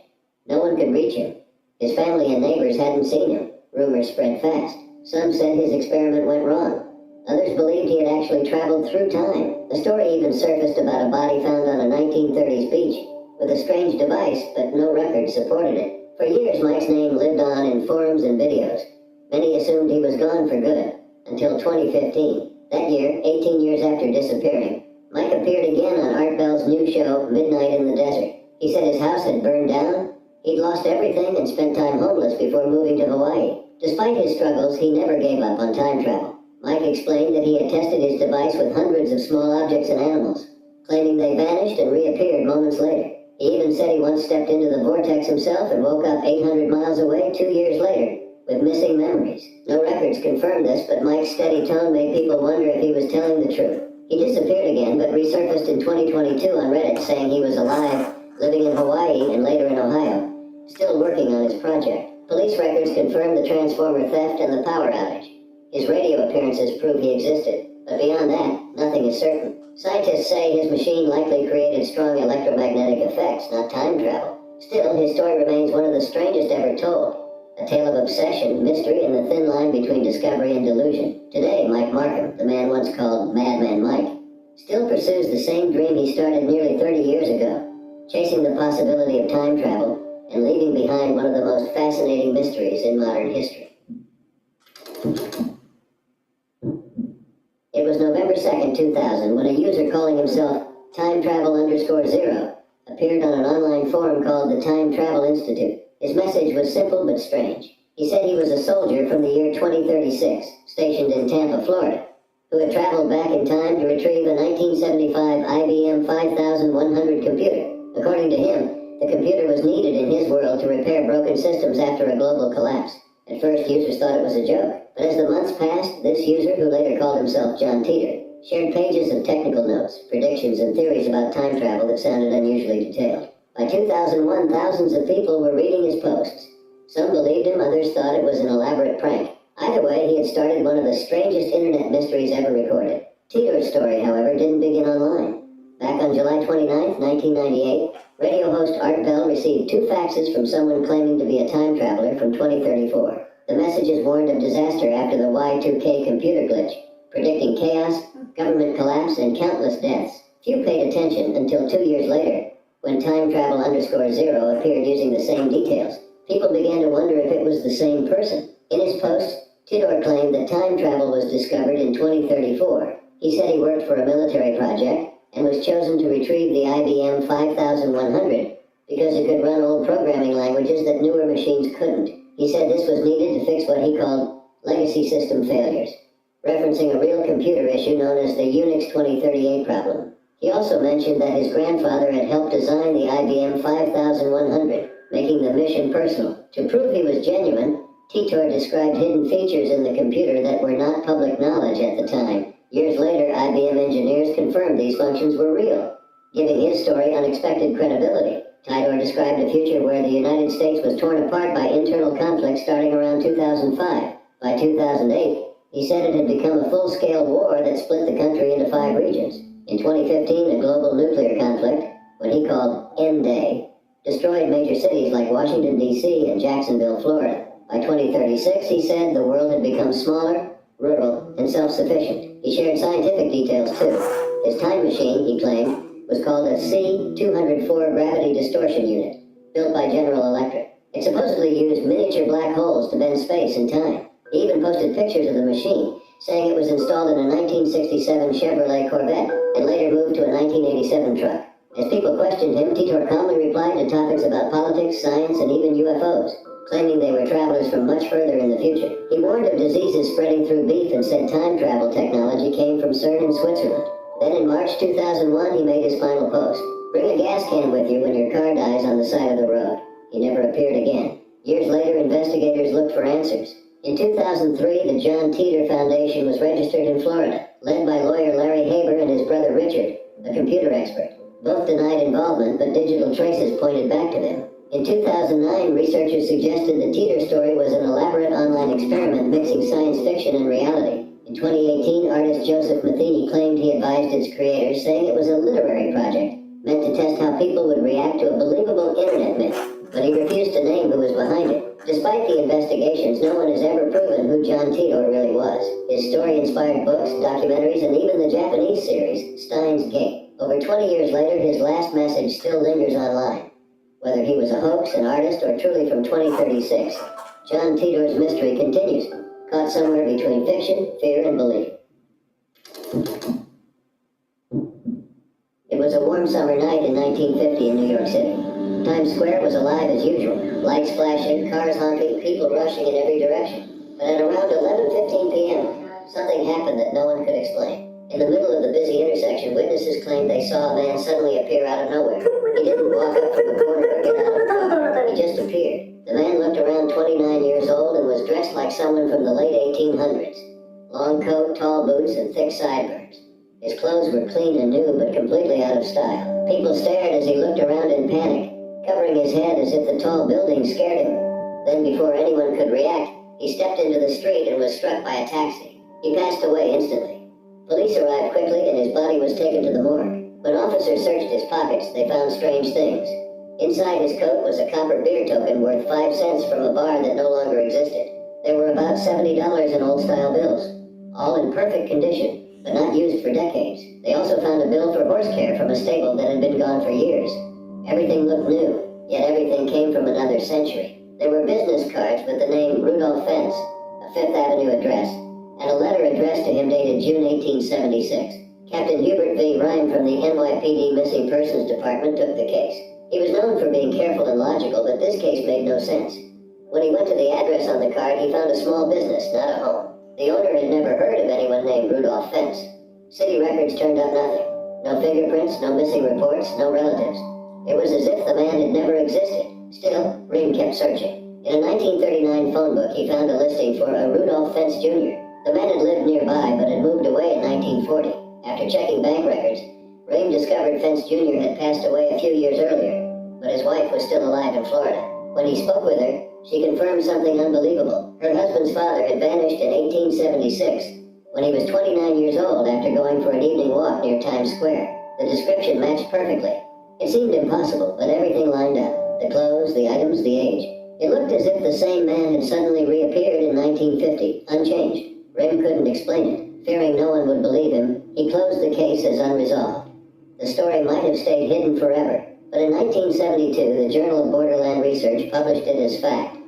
No one could reach him. His family and neighbors hadn't seen him. Rumors spread fast. Some said his experiment went wrong. Others believed he had actually traveled through time. A story even surfaced about a body found on a 1930s beach with a strange device, but no record supported it. For years, Mike's name lived on in forums and videos. Many assumed he was gone for good, until 2015. That year, 18 years after disappearing, Mike appeared again on Art Bell's new show, Midnight in the Desert. He said his house had burned down. He'd lost everything and spent time homeless before moving to Hawaii. Despite his struggles, he never gave up on time travel. Mike explained that he had tested his device with hundreds of small objects and animals, claiming they vanished and reappeared moments later. He even said he once stepped into the vortex himself and woke up 800 miles away 2 years later, with missing memories. No records confirmed this, but Mike's steady tone made people wonder if he was telling the truth. He disappeared again, but resurfaced in 2022 on Reddit, saying he was alive, living in Hawaii and later in Ohio, still working on his project. Police records confirmed the transformer theft and the power outage. His radio appearances prove he existed, but beyond that, nothing is certain. Scientists say his machine likely created strong electromagnetic effects, not time travel. Still, his story remains one of the strangest ever told. A tale of obsession, mystery, and the thin line between discovery and delusion. Today, Mike Markham, the man once called Madman Mike, still pursues the same dream he started nearly 30 years ago, chasing the possibility of time travel and leaving behind one of the most fascinating mysteries in modern history. It was November 2nd, 2000, when a user calling himself time_travel_0 appeared on an online forum called the Time Travel Institute. His message was simple but strange. He said he was a soldier from the year 2036, stationed in Tampa, Florida, who had traveled back in time to retrieve a 1975 IBM 5100 computer. According to him, the computer was needed in his world to repair broken systems after a global collapse. At first, users thought it was a joke, but as the months passed, this user, who later called himself John Teeter, shared pages of technical notes, predictions, and theories about time travel that sounded unusually detailed. By 2001, thousands of people were reading his posts. Some believed him, others thought it was an elaborate prank. Either way, he had started one of the strangest internet mysteries ever recorded. Teeter's story, however, didn't begin online. Back on July 29, 1998, radio host Art Bell received 2 faxes from someone claiming to be a time traveler from 2034. The messages warned of disaster after the Y2K computer glitch, predicting chaos, government collapse, and countless deaths. Few paid attention until 2 years later, when time_travel_0 appeared using the same details. People began to wonder if it was the same person. In his post, Tidor claimed that time travel was discovered in 2034. He said he worked for a military project and was chosen to retrieve the IBM 5100 because it could run old programming languages that newer machines couldn't. He said this was needed to fix what he called legacy system failures, referencing a real computer issue known as the Unix 2038 problem. He also mentioned that his grandfather had helped design the IBM 5100, making the mission personal. To prove he was genuine, Titor described hidden features in the computer that were not public knowledge at the time. Years later, IBM engineers confirmed these functions were real, giving his story unexpected credibility. Tidor described a future where the United States was torn apart by internal conflict starting around 2005. By 2008, he said it had become a full-scale war that split the country into 5 regions. In 2015, a global nuclear conflict, what he called N-Day, destroyed major cities like Washington, D.C. and Jacksonville, Florida. By 2036, he said the world had become smaller, rural, and self-sufficient. He shared scientific details, too. His time machine, he claimed, was called a C-204 gravity distortion unit, built by General Electric. It supposedly used miniature black holes to bend space and time. He even posted pictures of the machine, saying it was installed in a 1967 Chevrolet Corvette and later moved to a 1987 truck. As people questioned him, Titor calmly replied to topics about politics, science, and even UFOs, claiming they were travelers from much further in the future. He warned of diseases spreading through beef and said time travel technology came from CERN in Switzerland. Then in March 2001, he made his final post. Bring a gas can with you when your car dies on the side of the road. He never appeared again. Years later, investigators looked for answers. In 2003, the John Teeter Foundation was registered in Florida, led by lawyer Larry Haber and his brother Richard, a computer expert. Both denied involvement, but digital traces pointed back to them. In 2009, researchers suggested the Teeter story was an elaborate online experiment mixing science fiction and reality. In 2018, artist Joseph Matheny claimed he advised its creators, saying it was a literary project, meant to test how people would react to a believable internet myth, but he refused to name who was behind it. Despite the investigations, no one has ever proven who John Titor really was. His story inspired books, documentaries, and even the Japanese series, Steins Gate. Over 20 years later, his last message still lingers online. Whether he was a hoax, an artist, or truly from 2036, John Titor's mystery continues, caught somewhere between fiction, fear, and belief. It was a warm summer night in 1950 in New York City. Times Square was alive as usual, lights flashing, cars honking, people rushing in every direction. But at around 11:15 p.m., something happened that no one could explain. In the middle of the busy intersection, witnesses claimed they saw a man suddenly appear out of nowhere. He didn't walk up from the corner or get out of the car. He just appeared. The man looked around 29 years old and was dressed like someone from the late 1800s. Long coat, tall boots, and thick sideburns. His clothes were clean and new, but completely out of style. People stared as he looked around in panic, covering his head as if the tall building scared him. Then, before anyone could react, he stepped into the street and was struck by a taxi. He passed away instantly. Police arrived quickly and his body was taken to the morgue. When officers searched his pockets, they found strange things. Inside his coat was a copper beer token worth 5 cents from a bar that no longer existed. There were about $70 in old-style bills, all in perfect condition, but not used for decades. They also found a bill for horse care from a stable that had been gone for years. Everything looked new, yet everything came from another century. There were business cards with the name Rudolph Fence, a Fifth Avenue address, and a letter addressed to him dated June 1876. Captain Hubert V. Ryan from the NYPD Missing Persons Department took the case. He was known for being careful and logical, but this case made no sense. When he went to the address on the card, he found a small business, not a home. The owner had never heard of anyone named Rudolph Fence. City records turned up nothing. No fingerprints, no missing reports, no relatives. It was as if the man had never existed. Still, Ream kept searching. In a 1939 phone book, he found a listing for a Rudolph Fence Jr. The man had lived nearby, but had moved away in 1940. After checking bank records, Ream discovered Fence Jr. had passed away a few years earlier, but his wife was still alive in Florida. When he spoke with her, she confirmed something unbelievable. Her husband's father had vanished in 1876, when he was 29 years old after going for an evening walk near Times Square. The description matched perfectly. It seemed impossible, but everything lined up. The clothes, the items, the age. It looked as if the same man had suddenly reappeared in 1950, unchanged. Ream couldn't explain it. Fearing no one would believe him, he closed the case as unresolved. The story might have stayed hidden forever, but in 1972, the Journal of Borderland Research published it as fact,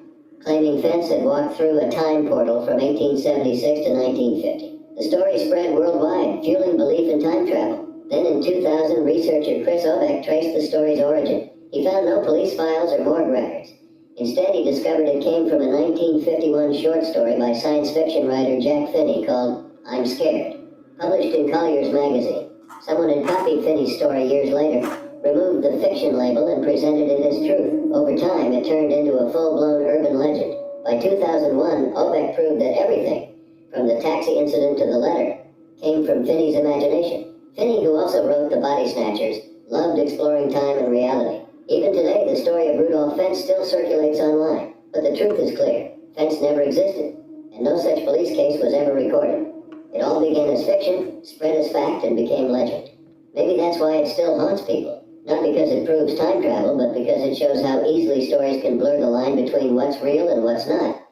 claiming Fence had walked through a time portal from 1876 to 1950. The story spread worldwide, fueling belief in time travel. Then in 2000, researcher Chris Obeck traced the story's origin. He found no police files or morgue records. Instead, he discovered it came from a 1951 short story by science fiction writer Jack Finney called I'm Scared, published in Collier's magazine. Someone had copied Finney's story years later, removed the fiction label, and presented it as truth. Over time, it turned into a full-blown urban legend. By 2001, Obeck proved that everything, from the taxi incident to the letter, came from Finney's imagination. Finney, who also wrote The Body Snatchers, loved exploring time and reality. Even today, the story of Rudolph Fence still circulates online. But the truth is clear. Fence never existed, and no such police case was ever recorded. It all began as fiction, spread as fact, and became legend. Maybe that's why it still haunts people. Not because it proves time travel, but because it shows how easily stories can blur the line between what's real and what's not.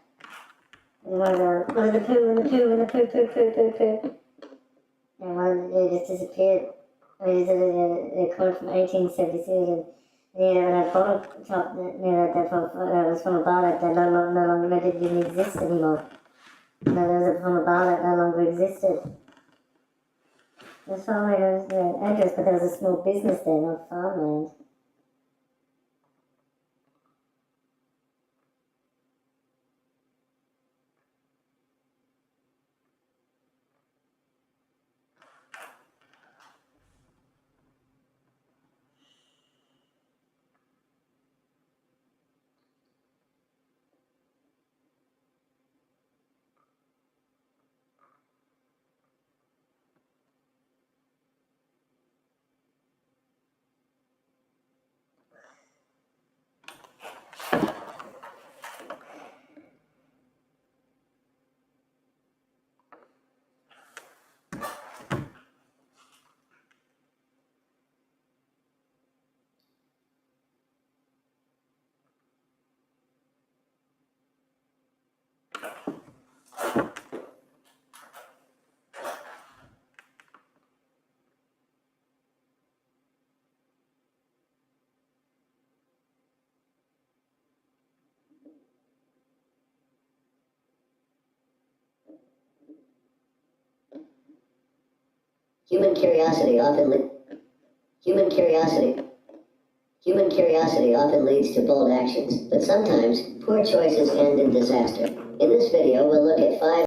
And one of the poo. And one of they just disappeared. I mean, they called from 1876, and that photo top, that was from a bar that no longer didn't even exist anymore. There was from a bar that no longer existed. That's why there was the address, but there was a small business there, not farmland. Human curiosity often leads to bold actions, but sometimes poor choices end in disaster. In this video, we'll look at 5